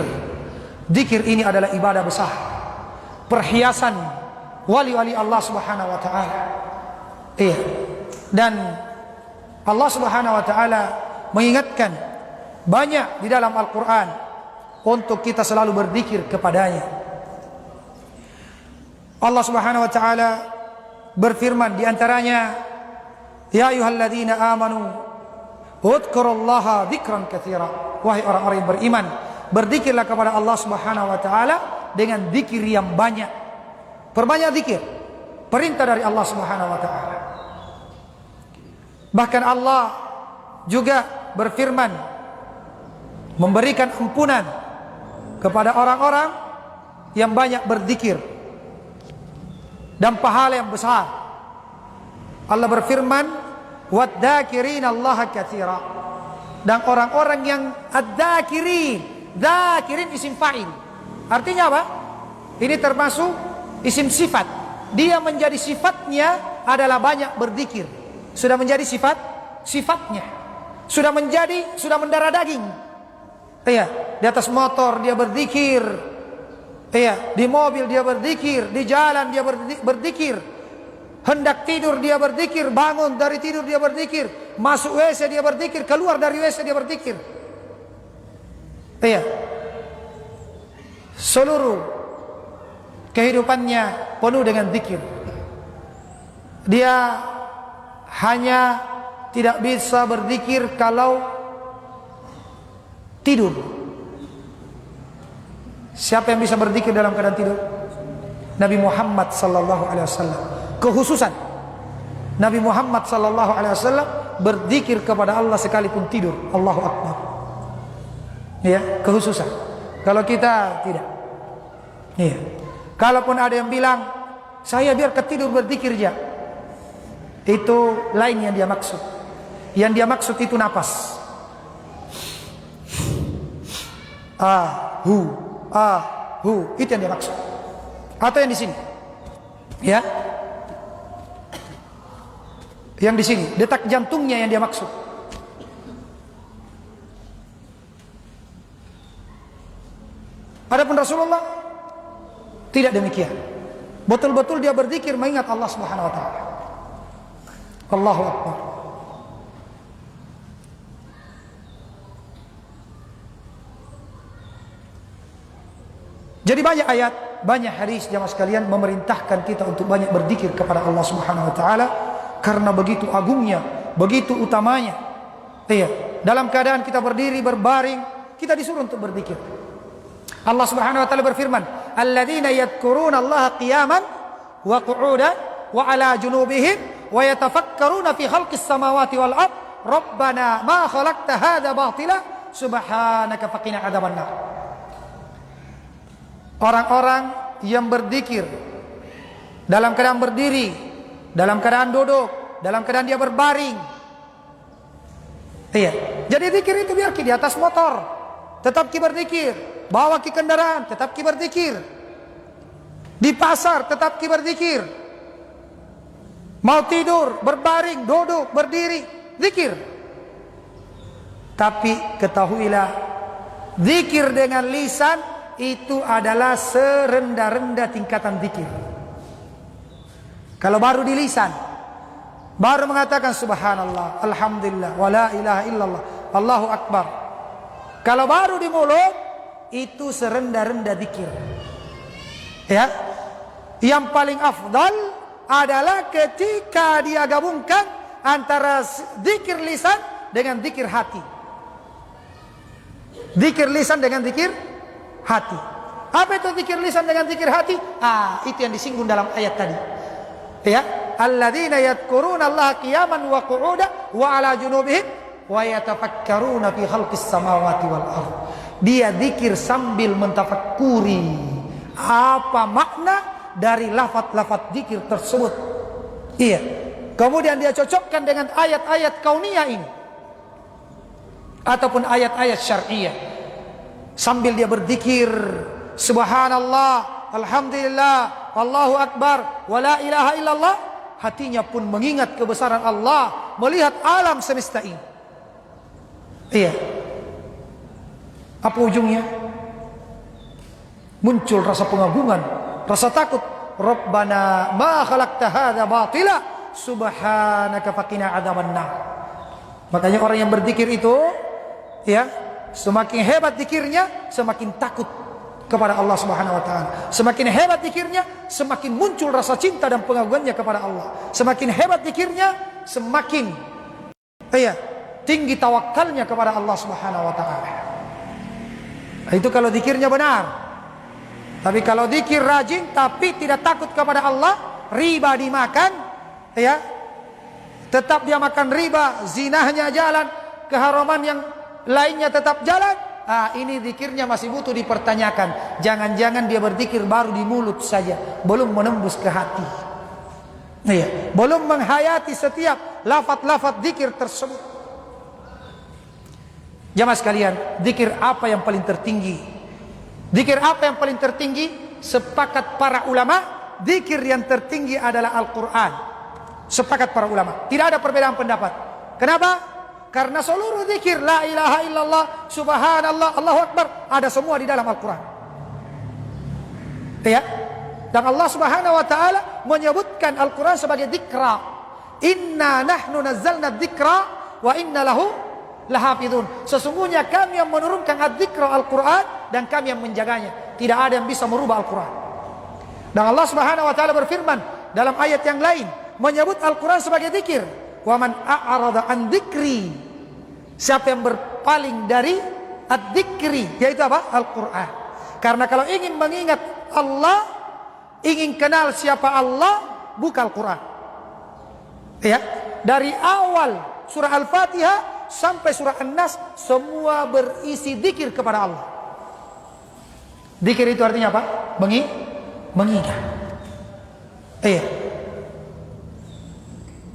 Zikir ini adalah ibadah besar. Perhiasan wali-wali Allah Subhanahu wa taala. Iya. Dan Allah Subhanahu wa taala mengingatkan banyak di dalam Al-Qur'an untuk kita selalu berzikir kepadanya. Allah Subhanahu wa taala berfirman di antaranya, ya ayyuhalladzina amanu udhkurullaha dzikran katsira. Wahai orang-orang yang beriman, berzikirlah kepada Allah Subhanahu wa taala dengan zikir yang banyak. Perbanyak zikir. Perintah dari Allah Subhanahu wa taala. Bahkan Allah juga berfirman memberikan ampunan kepada orang-orang yang banyak berzikir dan pahala yang besar. Allah berfirman, "Wadzakirin Allah katsira." Dan orang-orang yang adzakirin, zakirin isim fa'il. Artinya apa? Ini termasuk isim sifat. Dia menjadi sifatnya adalah banyak berzikir. Sudah menjadi sifatnya. Sudah mendarah daging. Iya, di atas motor dia berzikir. Iya, di mobil dia berzikir, di jalan dia berzikir. Hendak tidur dia berzikir, bangun dari tidur dia berzikir, masuk WC dia berzikir, keluar dari WC dia berzikir. Iya. Seluruh kehidupannya penuh dengan zikir. Dia hanya tidak bisa berzikir kalau tidur. Siapa yang bisa berzikir dalam keadaan tidur? Nabi Muhammad sallallahu alaihi wasallam. Kekhususan Nabi Muhammad sallallahu alaihi wasallam berzikir kepada Allah sekalipun tidur. Allahu Akbar. Ya, kekhususan. Kalau kita tidak. Iya. Kalaupun ada yang bilang, saya biar ketidur berzikir aja. Itu lain yang dia maksud. Yang dia maksud itu napas. Itu yang dia maksud. Atau yang di sini. Ya. Yang di sini, detak jantungnya yang dia maksud. Adapun Rasulullah tidak demikian. Betul-betul dia berzikir mengingat Allah Subhanahu wa taala. Allahu Akbar. Jadi banyak ayat, banyak hadis jamaah sekalian memerintahkan kita untuk banyak berzikir kepada Allah Subhanahu wa taala karena begitu agungnya, begitu utamanya. Iya, dalam keadaan kita berdiri, berbaring, kita disuruh untuk berzikir. Allah Subhanahu wa taala berfirman, "Alladzina yadhkuruna Allah qiyaman wa qu'udan wa 'ala junubihim wa yatafakkaruna fi khalqis samawati wal ard, Rabbana ma khalaqta hadza batila subhanaka faqina adzabannar." Orang-orang yang berzikir dalam keadaan berdiri, dalam keadaan duduk, dalam keadaan dia berbaring. Iya. Jadi zikir itu biar di atas motor, tetap berzikir. Bawa ke kendaraan, tetap berzikir. Di pasar, tetap berzikir. Mau tidur, berbaring, duduk, berdiri, zikir. Tapi ketahuilah, zikir dengan lisan itu adalah serendah-rendah tingkatan zikir. Kalau baru di lisan, baru mengatakan subhanallah, alhamdulillah, wa la ilaha illallah, Allahu akbar. Kalau baru di mulut, itu serendah-rendah zikir. Ya. Yang paling afdal adalah ketika dia gabungkan antara zikir lisan dengan zikir hati. Zikir lisan dengan zikir hati. Apa itu zikir lisan dengan zikir hati? Itu yang disinggung dalam ayat tadi. Ya, alladzina yadhkuruna Allah qiyaman wa qu'udan wa 'ala junubihim wa yatafakkaruna fi khalqis samawati wal ardh. Dia zikir sambil mentafakuri apa makna dari lafaz-lafaz zikir tersebut. Iya. Kemudian dia cocokkan dengan ayat-ayat kauniyah ini ataupun ayat-ayat syar'iyah. sambil dia berzikir, subhanallah, alhamdulillah, Allahu akbar, wa la ilaha illallah, hatinya pun mengingat kebesaran Allah, melihat alam semesta ini. Iya. Apa ujungnya? Muncul rasa pengagungan, rasa takut. Rabbana ma khalaqta hadza batila subhanaka faqina adzabannar. Makanya orang yang berzikir itu, ya, semakin hebat zikirnya, semakin takut kepada Allah Subhanahu wa taala. Semakin hebat zikirnya, semakin muncul rasa cinta dan pengagungannya kepada Allah. Semakin hebat zikirnya, semakin tinggi tawakalnya kepada Allah Subhanahu wa taala. Itu kalau zikirnya benar. Tapi kalau zikir rajin tapi tidak takut kepada Allah, riba dimakan, ya, tetap dia makan riba, zinahnya jalan, keharaman yang lainnya tetap jalan. Ini zikirnya masih butuh dipertanyakan. Jangan-jangan dia berzikir baru di mulut saja, belum menembus ke hati. Iya, belum menghayati setiap lafaz-lafaz zikir tersebut. Jamaah sekalian, zikir apa yang paling tertinggi? Zikir apa yang paling tertinggi? Sepakat para ulama, zikir yang tertinggi adalah Al-Quran. Sepakat para ulama, tidak ada perbedaan pendapat. Kenapa? Karena seluruh zikir, la ilaha illallah, subhanallah, Allahu akbar, ada semua di dalam Al-Quran. Ya. Dan Allah Subhanahu wa taala menyebutkan Al-Quran sebagai dzikra. Inna nahnu nazzalna dzikra wa inna lahu lahafidun. Sesungguhnya kami yang menurunkan adzikra Al-Quran dan kami yang menjaganya. Tidak ada yang bisa merubah Al-Quran. Dan Allah Subhanahu wa taala berfirman dalam ayat yang lain menyebut Al-Quran sebagai zikir. Wa man a'rada an dzikri. Siapa yang berpaling dari adzikri, yaitu apa? Al-Quran. Karena kalau ingin mengingat Allah, ingin kenal siapa Allah, buka Al-Quran. Ya, dari awal surah Al-Fatihah sampai surah An-Nas semua berisi zikir kepada Allah. Zikir itu artinya apa? Mengingat. Iya.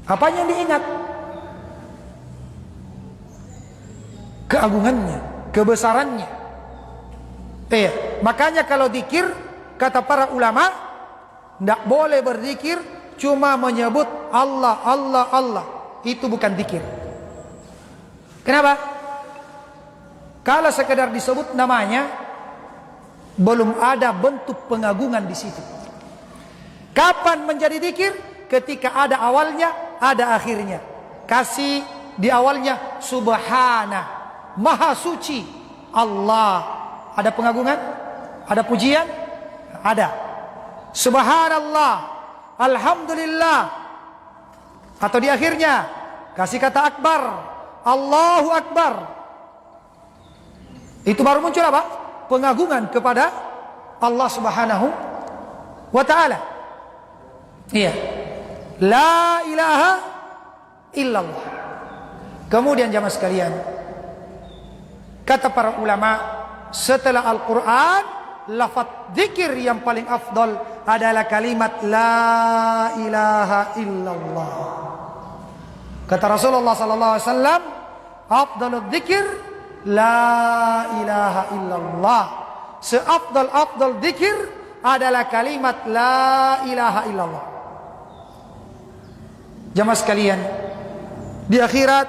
Apa yang diingat? Keagungannya, kebesarannya. Iya. Makanya kalau zikir, kata para ulama, tidak boleh berzikir cuma menyebut Allah, Allah, Allah. Itu bukan zikir. Kenapa? Kalau sekedar disebut namanya, belum ada bentuk pengagungan di situ. Kapan menjadi zikir? Ketika ada awalnya, ada akhirnya. Kasih di awalnya subhana, maha suci Allah. Ada pengagungan? Ada pujian? Ada. Subhanallah, alhamdulillah. Atau di akhirnya kasih kata akbar, Allahu akbar. Itu baru muncul apa? Pengagungan kepada Allah Subhanahu wa taala. Iya. La ilaha illallah. Kemudian jamaah sekalian, kata para ulama, setelah Al-Quran, lafaz zikir yang paling afdal adalah kalimat la ilaha illallah. Kata Rasulullah sallallahu alaihi wasallam, afdalul dzikir la ilaha illallah. Seafdal dzikir adalah kalimat la ilaha illallah. Jamaah sekalian, di akhirat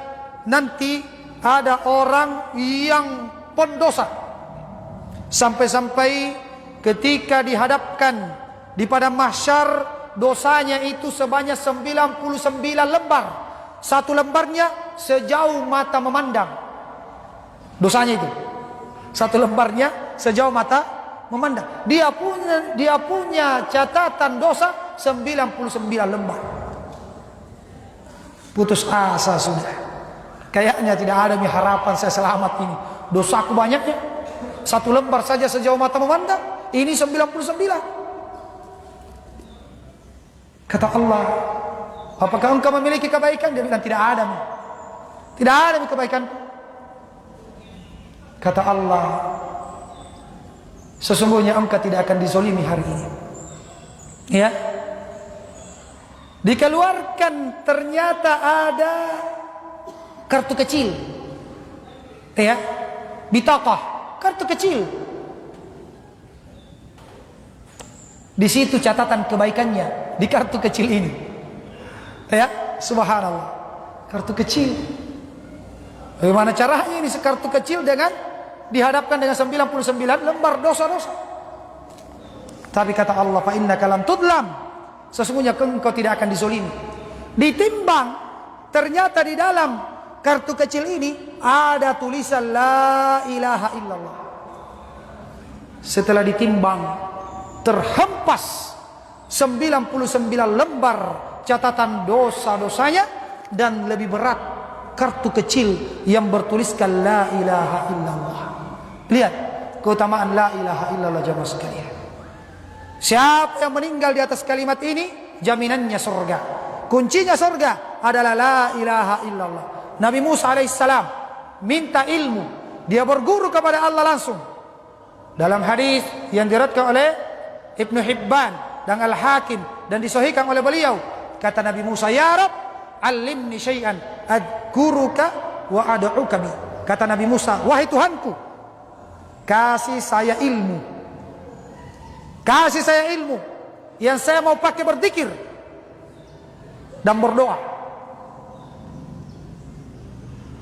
nanti ada orang yang pendosa, sampai-sampai ketika dihadapkan di padang mahsyar, dosanya itu sebanyak 99 lembar. Satu lembarnya sejauh mata memandang. Dosanya itu satu lembarnya sejauh mata memandang. Dia punya catatan dosa 99 lembar. Putus asa sudah. Kayaknya tidak ada harapan saya selamat ini. Dosaku banyaknya. Satu lembar saja sejauh mata memandang. Ini 99. Kata Allah, apakah engkau memiliki kebaikan? Dia bilang tidak ada. Tidak ada kebaikan. Kata Allah, sesungguhnya engkau tidak akan dizolimi hari ini. Ya. Dikeluarkan, ternyata ada kartu kecil. Ya. Bitaqah, kartu kecil. Di situ catatan kebaikannya di kartu kecil ini. Ya, subhanallah. Kartu kecil. Bagaimana caranya ini kartu kecil dengan dihadapkan dengan 99 lembar dosa-dosa. Tapi kata Allah, fa innaka lam tudlam. Sesungguhnya engkau tidak akan dizolimi. Ditimbang, ternyata di dalam kartu kecil ini ada tulisan la ilaha illallah. Setelah ditimbang, terhempas 99 lembar catatan dosa-dosanya, dan lebih berat kartu kecil yang bertuliskan la ilaha illallah. Lihat keutamaan la ilaha illallah jamaah sekalian. Siapa yang meninggal di atas kalimat ini, jaminannya surga. Kuncinya surga adalah la ilaha illallah. Nabi Musa alaihissalam minta ilmu, dia berguru kepada Allah langsung. Dalam hadis yang diriwayatkan oleh Ibnu Hibban dan Al-Hakim dan disahihkan oleh beliau, kata Nabi Musa, ya Rabb, alimni syai'an adkuruka wa ad'uka bi. Kata Nabi Musa, wahai Tuhanku, kasih saya ilmu. Kasih saya ilmu yang saya mau pakai berzikir dan berdoa.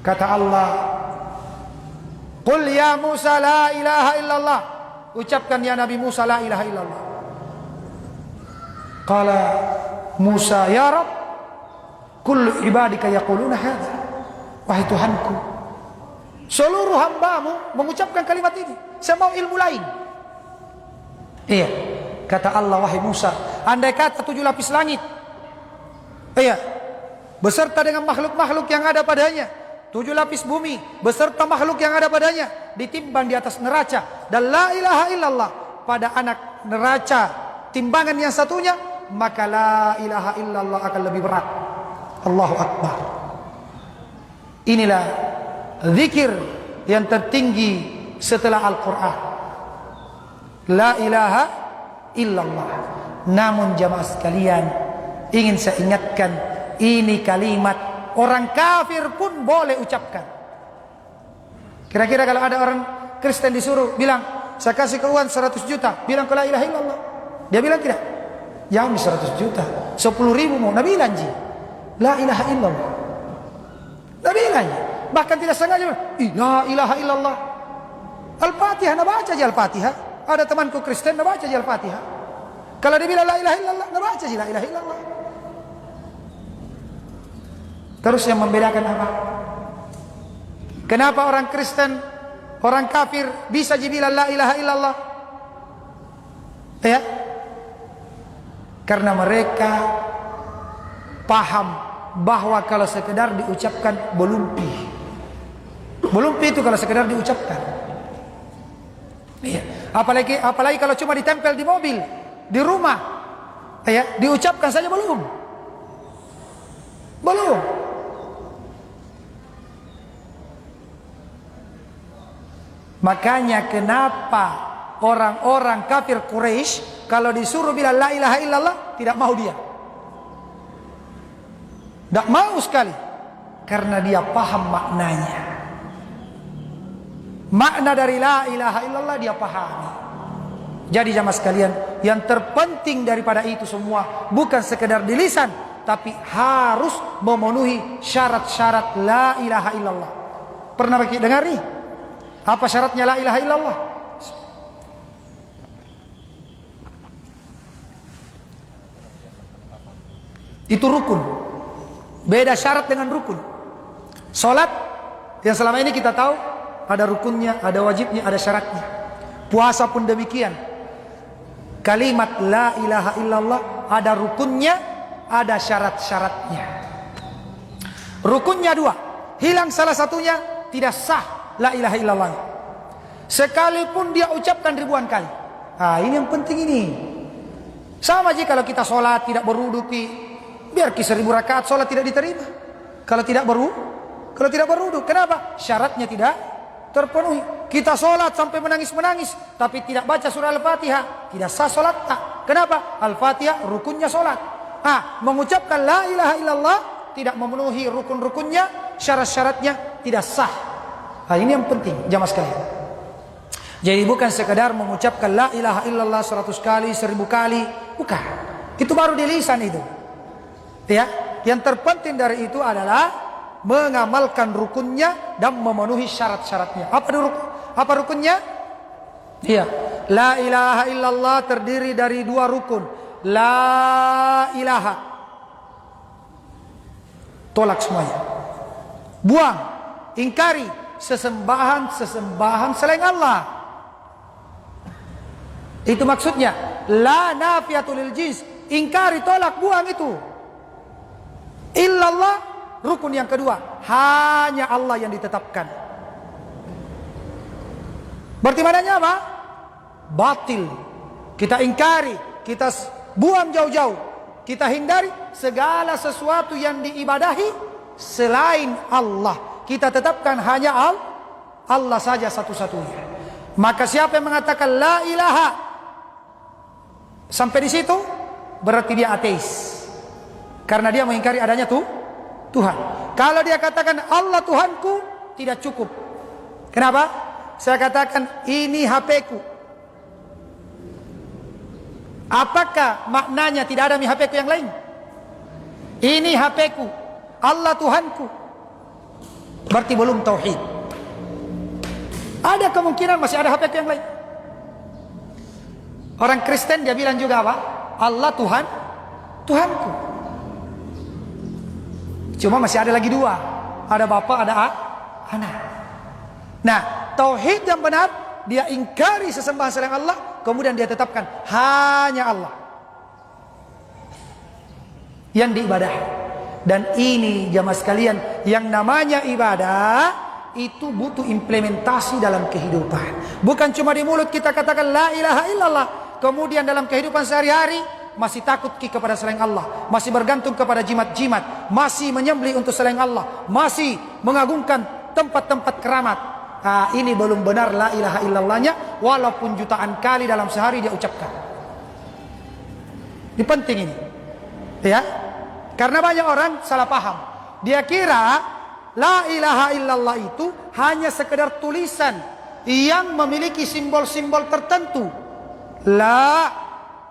Kata Allah, qul ya Musa la ilaha illallah. Ucapkan ya Nabi Musa la ilaha illallah. Qala Musa, ya Rabb, kullu ibadika yaquluna hadza. Wahai Tuhanku, seluruh hambamu mengucapkan kalimat ini. Saya mau ilmu lain. Iya, kata Allah, wahai Musa, andai kata 7 lapis langit, iya, beserta dengan makhluk-makhluk yang ada padanya, 7 lapis bumi beserta makhluk yang ada padanya, ditimbang di atas neraca, dan la ilaha illallah pada anak neraca timbangan yang satunya, maka la ilaha illallah akan lebih berat. Allahu Akbar. Inilah zikir yang tertinggi setelah Al-Quran, la ilaha illallah. Namun jamaah sekalian, ingin saya ingatkan, ini kalimat orang kafir pun boleh ucapkan. Kira-kira kalau ada orang Kristen disuruh bilang, saya kasih keuangan 100 juta, bilang la ilaha illallah, dia bilang tidak? Jangan 100 juta, 10.000 mau. Nabi bilang la ilaha illallah. Nabi bilang, bahkan tidak sengaja, la ilaha illallah. Al-Fatihah, nak baca aja Al-Fatihah. Ada temanku Kristen, nak baca aja Al-Fatihah. Kalau dia bilang la ilaha illallah, nak baca aja la ilaha illallah. Terus yang membedakan apa? Kenapa orang Kristen, orang kafir bisa bilang la ilaha illallah? Ya, karena mereka paham bahwa kalau sekedar diucapkan belumpi. Belumpi itu kalau sekedar diucapkan. Ya. Apalagi kalau cuma ditempel di mobil, di rumah, ya, diucapkan saja belum. Makanya kenapa orang-orang kafir Quraisy kalau disuruh bilang la ilaha illallah tidak mau dia. Tidak mau sekali. Karena dia paham maknanya. Makna dari la ilaha illallah dia pahami. Jadi jamaah sekalian, yang terpenting daripada itu semua bukan sekedar di lisan, tapi harus memenuhi syarat-syarat la ilaha illallah. Pernah dengar nih? Apa syaratnya la ilaha illallah? Itu rukun. Beda syarat dengan rukun. Salat yang selama ini kita tahu ada rukunnya, ada wajibnya, ada syaratnya. Puasa pun demikian. Kalimat la ilaha illallah ada rukunnya, ada syarat-syaratnya. Rukunnya 2. Hilang salah satunya, tidak sah la ilaha illallah. Sekalipun dia ucapkan ribuan kali. Ini yang penting ini. Sama jika kalau kita sholat tidak berwudu, biar 1000 rakaat sholat tidak diterima. Kalau tidak berwudu. Kenapa? Syaratnya tidak terpenuhi. Kita sholat sampai menangis-menangis, tapi tidak baca surah Al-Fatihah, tidak sah sholat. Kenapa? Al-Fatihah rukunnya sholat. Mengucapkan la ilaha illallah tidak memenuhi rukun-rukunnya, syarat-syaratnya tidak sah. Ini yang penting jamaah sekalian. Jadi bukan sekedar mengucapkan la ilaha illallah 100 kali, 1000 kali, bukan. Itu baru di lisan itu. Ya, yang terpenting dari itu adalah mengamalkan rukunnya dan memenuhi syarat-syaratnya. Apa rukunnya? Iya, la ilaha illallah terdiri dari 2 rukun. La ilaha, tolak semuanya, buang, ingkari sesembahan selain Allah. Itu maksudnya la nafiyatul lil jins, ingkari, tolak, buang itu. Illallah, rukun yang kedua, hanya Allah yang ditetapkan. Berarti maknanya apa? Batil. Kita ingkari, kita buang jauh-jauh, kita hindari segala sesuatu yang diibadahi selain Allah. Kita tetapkan hanya Allah saja satu-satunya. Maka siapa yang mengatakan la ilaha sampai di situ, berarti dia ateis. Karena dia mengingkari adanya Tuhan. Kalau dia katakan Allah Tuhanku, tidak cukup. Kenapa? Saya katakan ini HP-ku. Apakah maknanya tidak ada HP-ku yang lain? Ini HP-ku, Allah Tuhanku. Berarti belum tauhid. Ada kemungkinan masih ada HP-ku yang lain. Orang Kristen dia bilang juga apa? Allah Tuhanku. Cuma masih ada lagi 2. Ada bapa, ada anak. Nah, tauhid yang benar, dia ingkari sesembahan selain Allah, kemudian dia tetapkan hanya Allah yang diibadahi. Dan ini jamaah sekalian, yang namanya ibadah itu butuh implementasi dalam kehidupan. Bukan cuma di mulut kita katakan la ilaha illallah, kemudian dalam kehidupan sehari-hari masih takut kepada selain Allah, masih bergantung kepada jimat-jimat, masih menyembelih untuk selain Allah, masih mengagungkan tempat-tempat keramat. Nah, ini belum benar la ilaha illallahnya, walaupun jutaan kali dalam sehari dia ucapkan. Ini penting ini, ya, karena banyak orang salah paham. Dia kira la ilaha illallah itu hanya sekedar tulisan yang memiliki simbol-simbol tertentu. La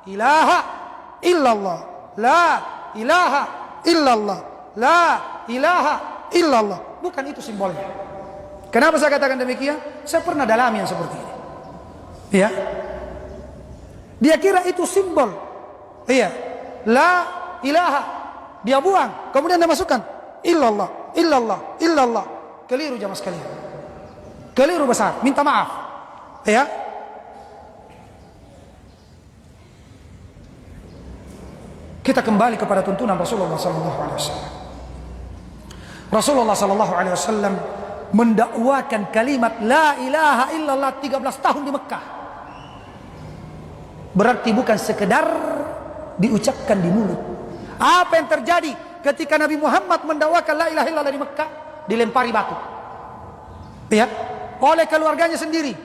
ilaha illallah, la ilaha illallah, la ilaha illallah. Bukan itu simbolnya. Kenapa saya katakan demikian? Saya pernah dalami yang seperti ini. Ya, dia kira itu simbol. Iya, la ilaha, dia buang, kemudian dia masukkan illallah, illallah, illallah. Keliru jamaah sekalian. Keliru besar. Minta maaf. Ya. Kita kembali kepada tuntunan Rasulullah SAW. Rasulullah SAW mendakwakan kalimat la ilaha illallah 13 tahun di Mekah. Berarti bukan sekedar diucapkan di mulut. Apa yang terjadi ketika Nabi Muhammad mendakwakan la ilaha illallah di Mekah? Dilempari batu, ya, oleh keluarganya sendiri.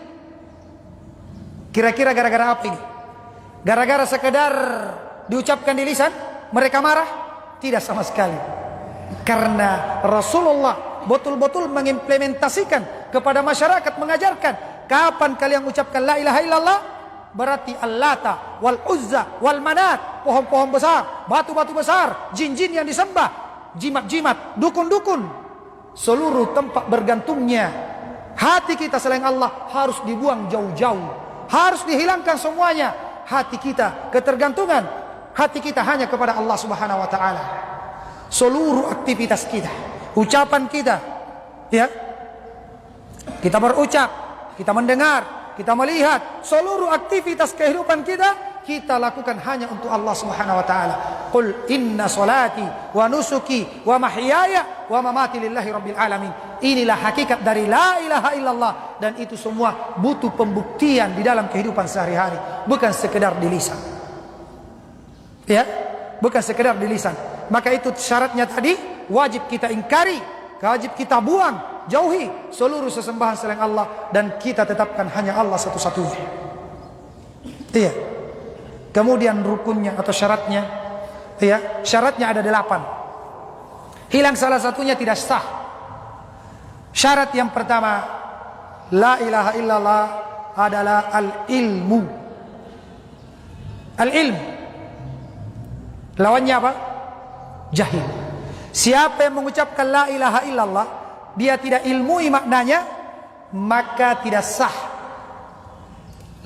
Kira-kira gara-gara apa ini? Gara-gara sekedar diucapkan di lisan mereka marah? Tidak sama sekali. Karena Rasulullah betul-betul mengimplementasikan kepada masyarakat, mengajarkan kapan kalian mengucapkan la ilaha illallah, berarti Al-Lata wal Uzza wal Manat, pohon-pohon besar, batu-batu besar, jin-jin yang disembah, jimat-jimat, dukun-dukun, seluruh tempat bergantungnya hati kita selain Allah harus dibuang jauh-jauh, harus dihilangkan semuanya. Hati kita, ketergantungan hati kita hanya kepada Allah Subhanahu wa taala. Seluruh aktivitas kita, ucapan kita, ya, kita berucap, kita mendengar, kita melihat, seluruh aktivitas kehidupan kita lakukan hanya untuk Allah Subhanahu wa taala. Qul inna salati wa nusuki wa mahyaya wa mamati lillahi rabbil alamin. Inilah hakikat dari la ilaha illallah, dan itu semua butuh pembuktian di dalam kehidupan sehari-hari, bukan sekedar di lisan. Ya, bukan sekedar di lisan. Maka itu syaratnya tadi, wajib kita ingkari, wajib kita buang, jauhi seluruh sesembahan selain Allah, dan kita tetapkan hanya Allah satu-satunya. Iya. Kemudian rukunnya atau syaratnya, ya, syaratnya ada 8. Hilang salah satunya tidak sah. Syarat yang pertama, la ilaha illallah adalah al-ilmu. Al-ilm. Lawannya apa? Jahil. Siapa yang mengucapkan la ilaha illallah, dia tidak ilmui maknanya, maka tidak sah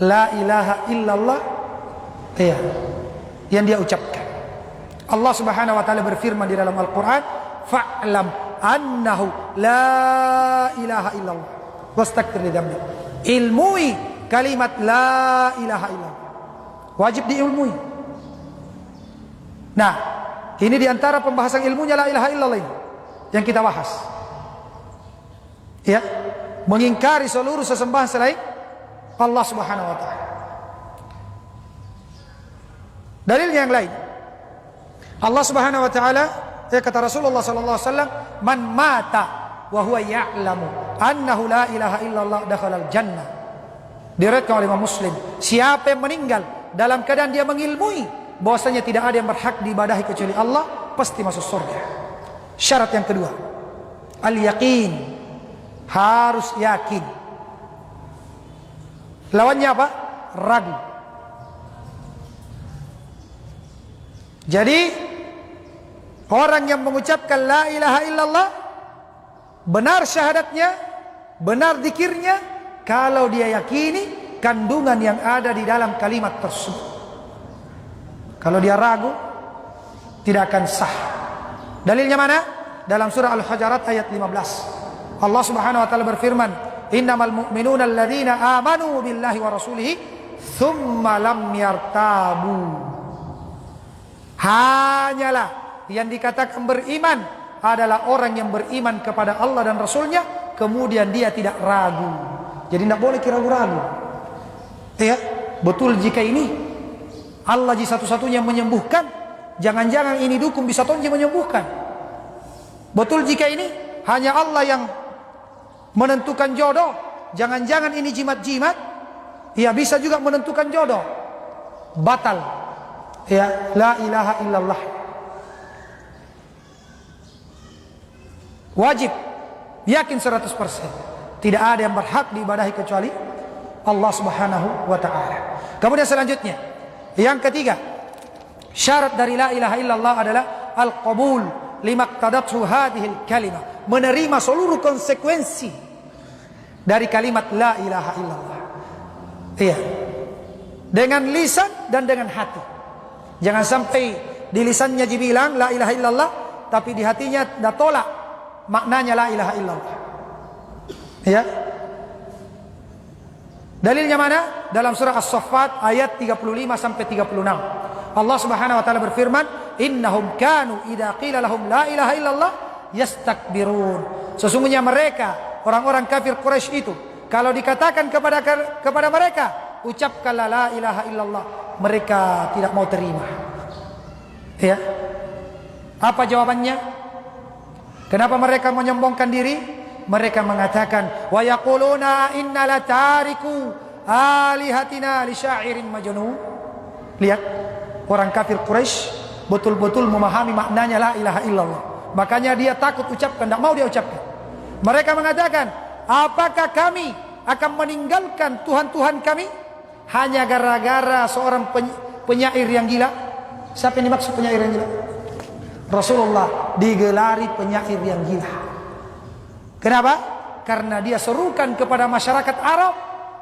la ilaha illallah yang dia ucapkan. Allah Subhanahu wa taala berfirman di dalam Al-Qur'an, fa'lam annahu la ilaha illallah wastaghfir li dzambik. Ilmui kalimat la ilaha illallah. Wajib diilmui. Nah, ini diantara pembahasan ilmunya la ilaha illallah ini yang kita bahas. Ya, mengingkari seluruh sesembahan selain Allah Subhanahu wa taala. Dalil yang lain, Allah Subhanahu wa taala, kata Rasulullah sallallahu alaihi wasallam, man mata wa huwa ya'lamu annahu la ilaha illallah dakhala al-jannah. Diriwayatkan oleh Imam Muslim, siapa yang meninggal dalam keadaan dia mengilmui bahwasanya tidak ada yang berhak diibadahi kecuali Allah, pasti masuk surga. Syarat yang kedua, al-yaqin, harus yakin. Lawannya apa? Ragu. Jadi orang yang mengucapkan la ilaha illallah, benar syahadatnya, benar zikirnya, kalau dia yakini kandungan yang ada di dalam kalimat tersebut. Kalau dia ragu, tidak akan sah. Dalilnya mana? Dalam surah Al-Hujurat ayat 15. Allah Subhanahu wa taala berfirman, innamal mu'minuna alladzina amanu billahi wa rasulihi tsumma lam yartabu. Hanyalah yang dikatakan beriman adalah orang yang beriman kepada Allah dan Rasulnya, kemudian dia tidak ragu. Jadi tidak boleh ragu-ragu. Ya, betul jika ini Allah satu-satunya yang menyembuhkan, jangan-jangan ini dukun bisa tonji menyembuhkan. Betul jika ini hanya Allah yang menentukan jodoh, jangan-jangan ini jimat-jimat, ya bisa juga menentukan jodoh. Batal. Ya, la ilaha illallah. Wajib yakin 100%. Tidak ada yang berhak diibadahi kecuali Allah Subhanahu wa taala. Kemudian selanjutnya, yang ketiga, syarat dari la ilaha illallah adalah al-qabul limaktadatu hadhil kalimah, menerima seluruh konsekuensi dari kalimat la ilaha illallah. Iya. Dengan lisan dan dengan hati. Jangan sampai di lisannya dibilang la ilaha illallah, tapi di hatinya dah tolak maknanya la ilaha illallah. Ya. Dalilnya mana? Dalam surah As-Saffat ayat 35 sampai 36. Allah Subhanahu wa taala berfirman, innahum kanu idza qila lahum la ilaha illallah yastakbirun. Sesungguhnya mereka, orang-orang kafir Quraisy itu, kalau dikatakan kepada mereka, ucapkanlah la ilaha illallah, mereka tidak mau terima. Ya. Apa jawabannya? Kenapa mereka menyombongkan diri? Mereka mengatakan, wa yaquluna inna latariku alihatina li syairin majnun. Lihat, orang kafir Quraisy betul-betul memahami maknanya la ilaha illallah. Makanya dia takut ucapkan, tidak mau dia ucapkan. Mereka mengatakan, apakah kami akan meninggalkan Tuhan-Tuhan kami hanya gara-gara seorang penyair yang gila? Siapa yang dimaksud penyair yang gila? Rasulullah digelari penyair yang gila. Kenapa? Karena dia serukan kepada masyarakat Arab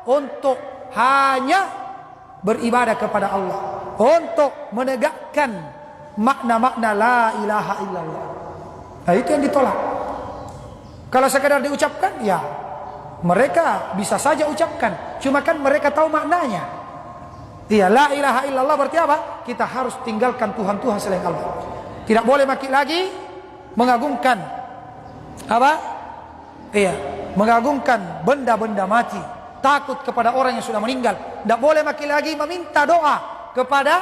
untuk hanya beribadah kepada Allah, untuk menegakkan makna-makna la ilaha illallah. Nah, itu yang ditolak. Kalau sekadar diucapkan, ya mereka bisa saja ucapkan, cuma kan mereka tahu maknanya. Iya, la ilaha illallah berarti apa? Kita harus tinggalkan Tuhan-Tuhan selain Allah. Tidak boleh lagi mengagungkan apa? Iya, mengagungkan benda-benda mati, takut kepada orang yang sudah meninggal. Tidak boleh lagi meminta doa kepada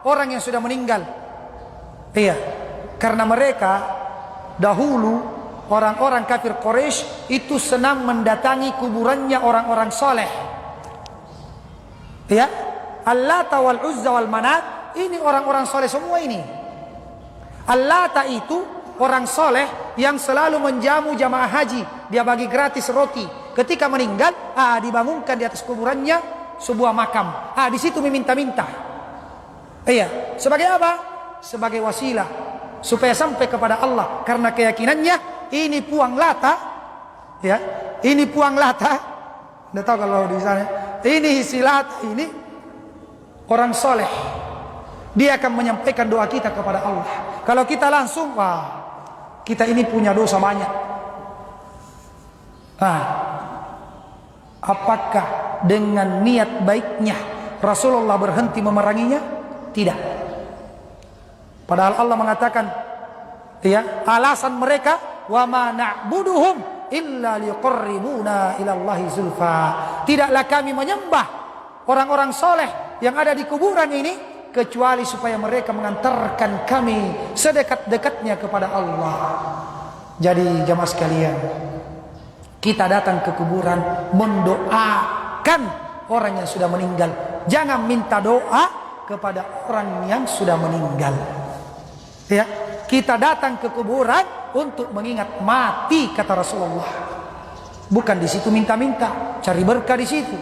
orang yang sudah meninggal. Iya, karena mereka dahulu orang-orang kafir Quraisy itu senang mendatangi kuburannya orang-orang soleh. Ya, Al-Lata wal Uzza wal Manat, ini orang-orang soleh semua ini. Al-Lata itu orang soleh yang selalu menjamu jamaah haji. Dia bagi gratis roti Ketika meninggal, dibangunkan di atas kuburannya sebuah makam. Di situ meminta-minta. Iya, sebagai apa? Sebagai wasilah supaya sampai kepada Allah, karena keyakinannya ini puang Lata, ya, ini puang Lata. Anda tahu kalau di sana, ini si Lata ini orang soleh. Dia akan menyampaikan doa kita kepada Allah. Kalau kita langsung, kita ini punya dosa banyak. Apakah dengan niat baiknya Rasulullah berhenti memeranginya? Tidak. Padahal Allah mengatakan, ya, alasan mereka, wa ma na'buduhum illa liqarribuna ila Allahi zulfa. Tidaklah kami menyembah orang-orang soleh yang ada di kuburan ini kecuali supaya mereka mengantarkan kami sedekat-dekatnya kepada Allah. Jadi jamaah sekalian, kita datang ke kuburan mendoakan orang yang sudah meninggal. Jangan minta doa kepada orang yang sudah meninggal. Ya, kita datang ke kuburan untuk mengingat mati, kata Rasulullah. Bukan di situ minta-minta, cari berkah di situ.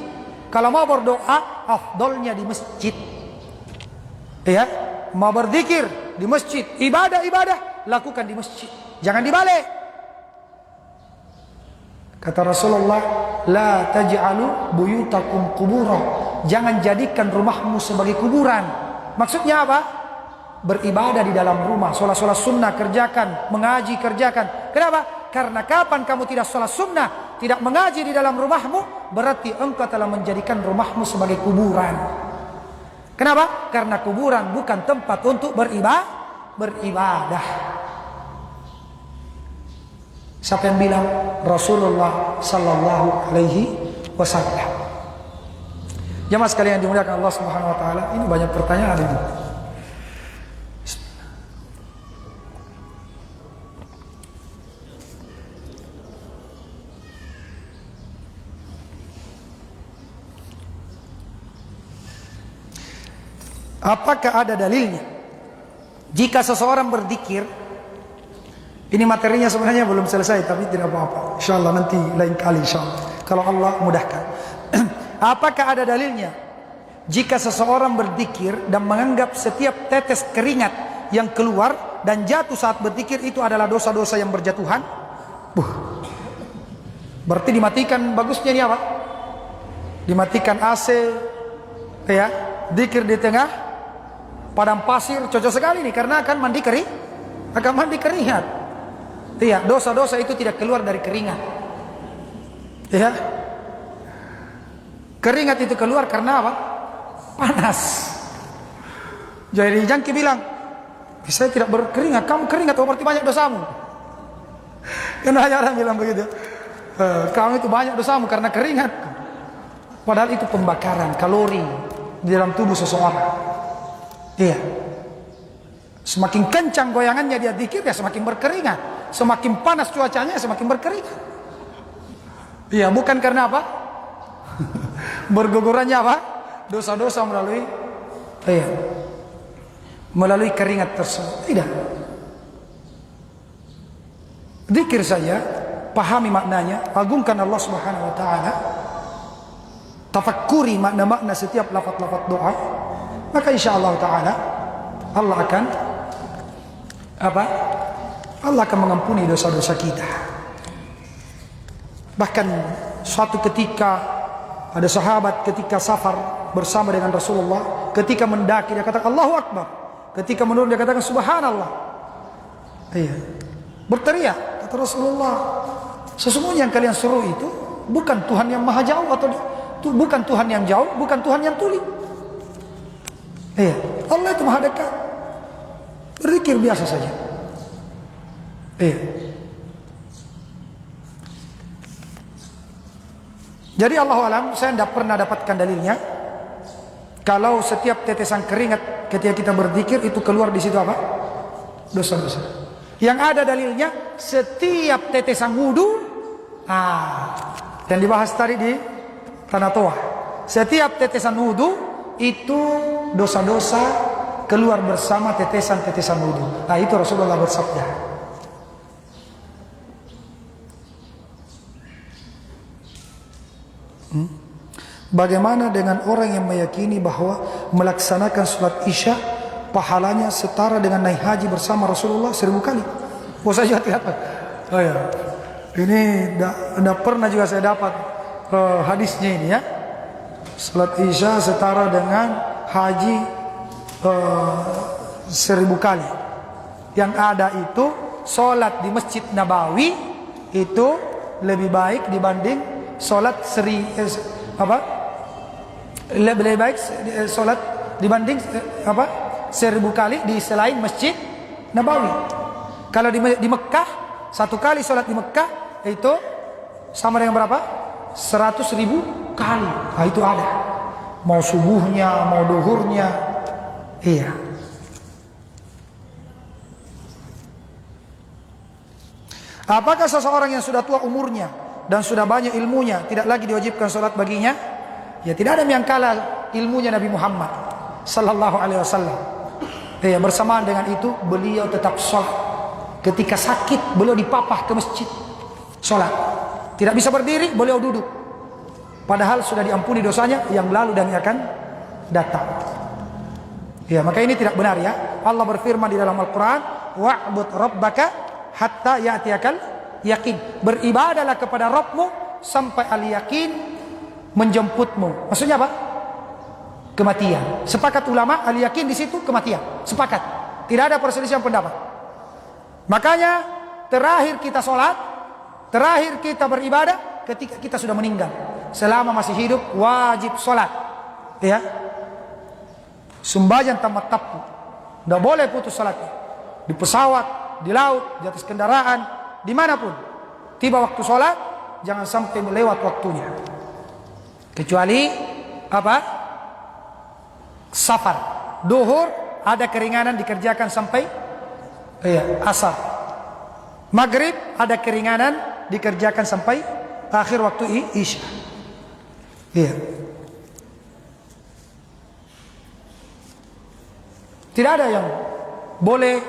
Kalau mau berdoa, afdolnya di masjid. Ya, mau berzikir di masjid, ibadah lakukan di masjid, jangan di balai. Kata Rasulullah, la taj'alu buyutakum qubura. Jangan jadikan rumahmu sebagai kuburan. Maksudnya apa? Beribadah di dalam rumah, sholat sunnah kerjakan, mengaji kerjakan. Kenapa? Karena kapan kamu tidak sholat sunnah, tidak mengaji di dalam rumahmu, berarti engkau telah menjadikan rumahmu sebagai kuburan. Kenapa? Karena kuburan bukan tempat untuk beribadah. Siapa yang bilang? Rasulullah sallallahu alaihi wasallam. Jamaah sekalian yang dimuliakan Allah Subhanahu wa taala, ini banyak pertanyaan ini. Apakah ada dalilnya jika seseorang berzikir? Ini materinya sebenarnya belum selesai, tapi tidak apa-apa. Insyaallah nanti lain kali, insyaallah, kalau Allah mudahkan. Apakah ada dalilnya jika seseorang berzikir dan menganggap setiap tetes keringat yang keluar dan jatuh saat berzikir itu adalah dosa-dosa yang berjatuhan? Berarti dimatikan. Bagusnya ini apa? Dimatikan AC, ya, zikir di tengah padang pasir, cocok sekali nih, karena akan mandi keringat. Iya, dosa-dosa itu tidak keluar dari keringat. Ya, keringat itu keluar karena apa? Panas. Jadi jangki bilang, saya tidak berkeringat, kamu keringat, berarti banyak dosamu. Karena hanya orang bilang begitu, kamu itu banyak dosamu karena keringat. Padahal itu pembakaran kalori di dalam tubuh seseorang. Iya. Semakin kencang goyangannya dia zikir, ya semakin berkeringat. Semakin panas cuacanya, semakin berkeringat. Iya, bukan karena apa? Bergugurannya apa? Dosa-dosa melalui keringat tersebut. Tidak. Zikir saja, pahami maknanya, agungkan Allah Subhanahu wa taala. Tafakkuri makna-makna setiap lafaz-lafaz doa. Maka insyaallah ta'ala Allah akan mengampuni dosa-dosa kita. Bahkan suatu ketika ada sahabat ketika safar bersama dengan Rasulullah, ketika mendaki dia katakan Allahu Akbar, ketika menurun dia katakan Subhanallah. Iya, berteriak, kata Rasulullah, sesungguhnya yang kalian suruh itu bukan Tuhan yang maha jauh, atau bukan Tuhan yang jauh, bukan Tuhan yang tuli. Iya, Allah itu maha dekat. Berzikir biasa saja. Iya. Jadi Allahu alam, saya tidak pernah dapatkan dalilnya kalau setiap tetesan keringat ketika kita berzikir itu keluar di situ apa? Dosa-dosa. Yang ada dalilnya setiap tetesan wudu, yang dibahas tadi di Tanah Toa. Setiap tetesan wudu itu dosa-dosa keluar bersama tetesan-tetesan wudu. Itu Rasulullah bersabda. bagaimana dengan orang yang meyakini bahwa melaksanakan sholat isya pahalanya setara dengan naik haji bersama Rasulullah 1000 kali? Oh, saya juga tidak. Oh ya, ini tidak pernah juga saya dapat hadisnya ini ya. Sholat isya setara dengan haji 1000 kali. Yang ada itu sholat di Masjid Nabawi itu lebih baik dibanding sholat lebih baik sholat dibanding 1000 kali di selain Masjid Nabawi. Kalau di Mekah, 1 kali sholat di Mekah itu sama dengan berapa? 100.000 kali. Nah, itu ada. Mau subuhnya, mau duhurnya. Iya. Apakah seseorang yang sudah tua umurnya dan sudah banyak ilmunya tidak lagi diwajibkan sholat baginya? Ya, tidak ada yang kalah ilmunya Nabi Muhammad sallallahu alaihi wasallam. Ya, bersamaan dengan itu beliau tetap sholat. Ketika sakit beliau dipapah ke masjid sholat. Tidak bisa berdiri, beliau duduk. Padahal sudah diampuni dosanya yang lalu dan yang akan datang. Ya, maka ini tidak benar ya. Allah berfirman di dalam Al-Quran, wa'bud rabbaka hatta ya'tiyakal yakin. Beribadalah kepada Rabbmu sampai al-yakin menjemputmu. Maksudnya apa? Kematian. Sepakat ulama, al-yakin di situ kematian. Sepakat. Tidak ada perselisihan pendapat. Makanya terakhir kita sholat, terakhir kita beribadah ketika kita sudah meninggal. Selama masih hidup wajib sholat. Ya. Sembahyang tamat tapu. Tidak boleh putus sholatnya. Di pesawat, di laut, di atas kendaraan, dimanapun. Tiba waktu sholat, jangan sampai melewat waktunya. Kecuali apa? Safar. Duhur ada keringanan dikerjakan sampai asar. Maghrib ada keringanan dikerjakan sampai akhir waktu isya. Iya. Tidak ada yang boleh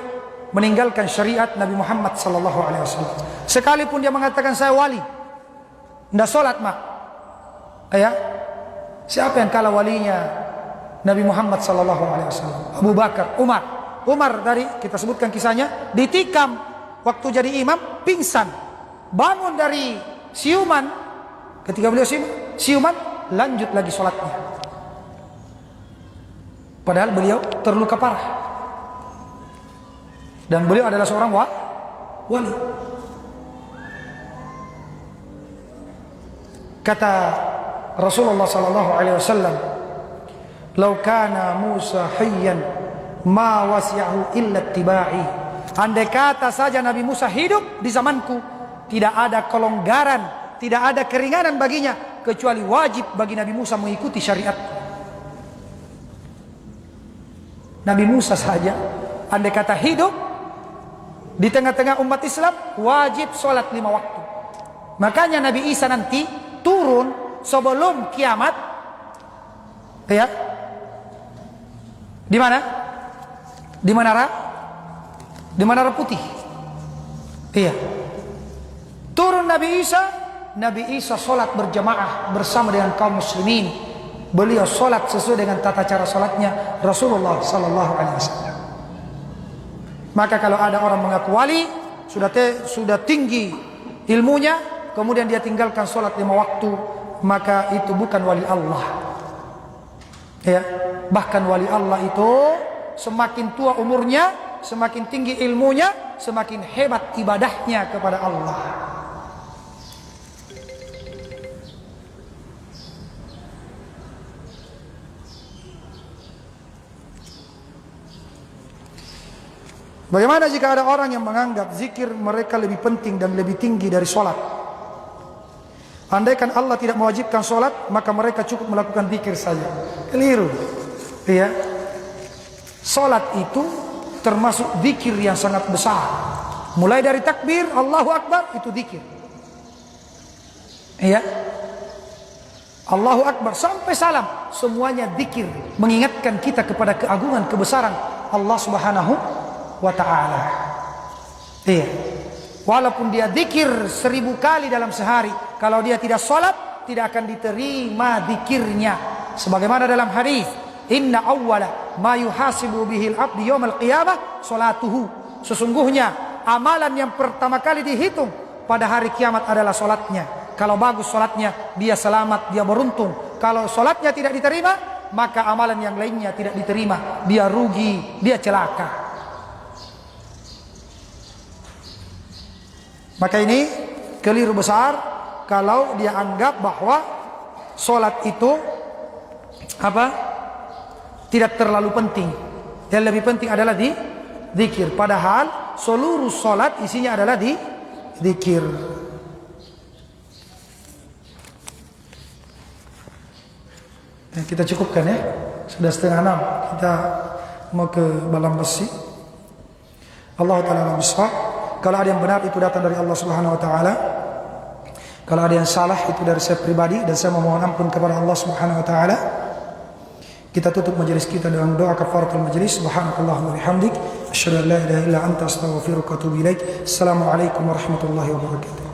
meninggalkan syariat Nabi Muhammad sallallahu alaihi wasallam. Sekalipun dia mengatakan saya wali, tidak sholat mak. Ya, siapa yang kalah walinya Nabi Muhammad sallallahu alaihi wasallam? Abu Bakar, Umar tadi kita sebutkan kisahnya, ditikam waktu jadi imam, pingsan, bangun dari siuman. Ketika beliau siuman, lanjut lagi sholatnya. Padahal beliau terluka parah. Dan beliau adalah seorang wali. Kata Rasulullah sallallahu alaihi wasallam, "Lau kana Musa hayyan ma wasi'ahu illa ittiba'i." Andai kata saja Nabi Musa hidup di zamanku, tidak ada kelonggaran, tidak ada keringanan baginya kecuali wajib bagi Nabi Musa mengikuti syariatku. Nabi Musa saja andai kata hidup di tengah-tengah umat Islam wajib sholat 5 waktu. Makanya Nabi Isa nanti turun sebelum kiamat. Ya. Di mana? Di menara? Di Menara Putih. Iya. Turun Nabi Isa sholat berjamaah bersama dengan kaum muslimin. Beliau sholat sesuai dengan tata cara sholatnya Rasulullah sallallahu alaihi wasallam. Maka kalau ada orang mengaku wali, sudah tinggi ilmunya, kemudian dia tinggalkan sholat 5 waktu, maka itu bukan wali Allah. Ya, bahkan wali Allah itu semakin tua umurnya, semakin tinggi ilmunya, semakin hebat ibadahnya kepada Allah. Bagaimana jika ada orang yang menganggap zikir mereka lebih penting dan lebih tinggi dari sholat? Andaikan Allah tidak mewajibkan sholat, maka mereka cukup melakukan zikir saja. Keliru. Ya. Sholat itu termasuk zikir yang sangat besar. Mulai dari takbir, Allahu Akbar, itu zikir. Ya. Allahu Akbar sampai salam, semuanya zikir, mengingatkan kita kepada keagungan, kebesaran Allah Subhanahu wa ta'ala. Iya. Walaupun dia zikir 1000 kali dalam sehari, kalau dia tidak sholat, tidak akan diterima zikirnya. Sebagaimana dalam hadis, inna awwala ma yuhasibu bihil abdi yaumal qiyamah salatuhu. Sesungguhnya amalan yang pertama kali dihitung pada hari kiamat adalah solatnya. Kalau bagus solatnya, dia selamat, dia beruntung. Kalau solatnya tidak diterima, maka amalan yang lainnya tidak diterima, dia rugi, dia celaka. Maka ini keliru besar kalau dia anggap bahwa solat itu tidak terlalu penting. Yang lebih penting adalah di zikir. Padahal seluruh solat isinya adalah di zikir. Kita cukupkan ya. Sudah 5:30. Kita mau ke Balam Besi. Allah Ta'ala bisawab. Kalau ada yang benar itu datang dari Allah Subhanahu Wa Ta'ala. Kalau ada yang salah itu dari saya pribadi, dan saya memohon ampun kepada Allah Subhanahu Wa Ta'ala. Kita tutup majelis kita dengan doa kafaratul majelis. Subhanakallahumma wa bihamdik, asyhadu an la ilaha illa anta, astaghfiruka wa atubu ilaik. Assalamualaikum warahmatullahi wabarakatuh.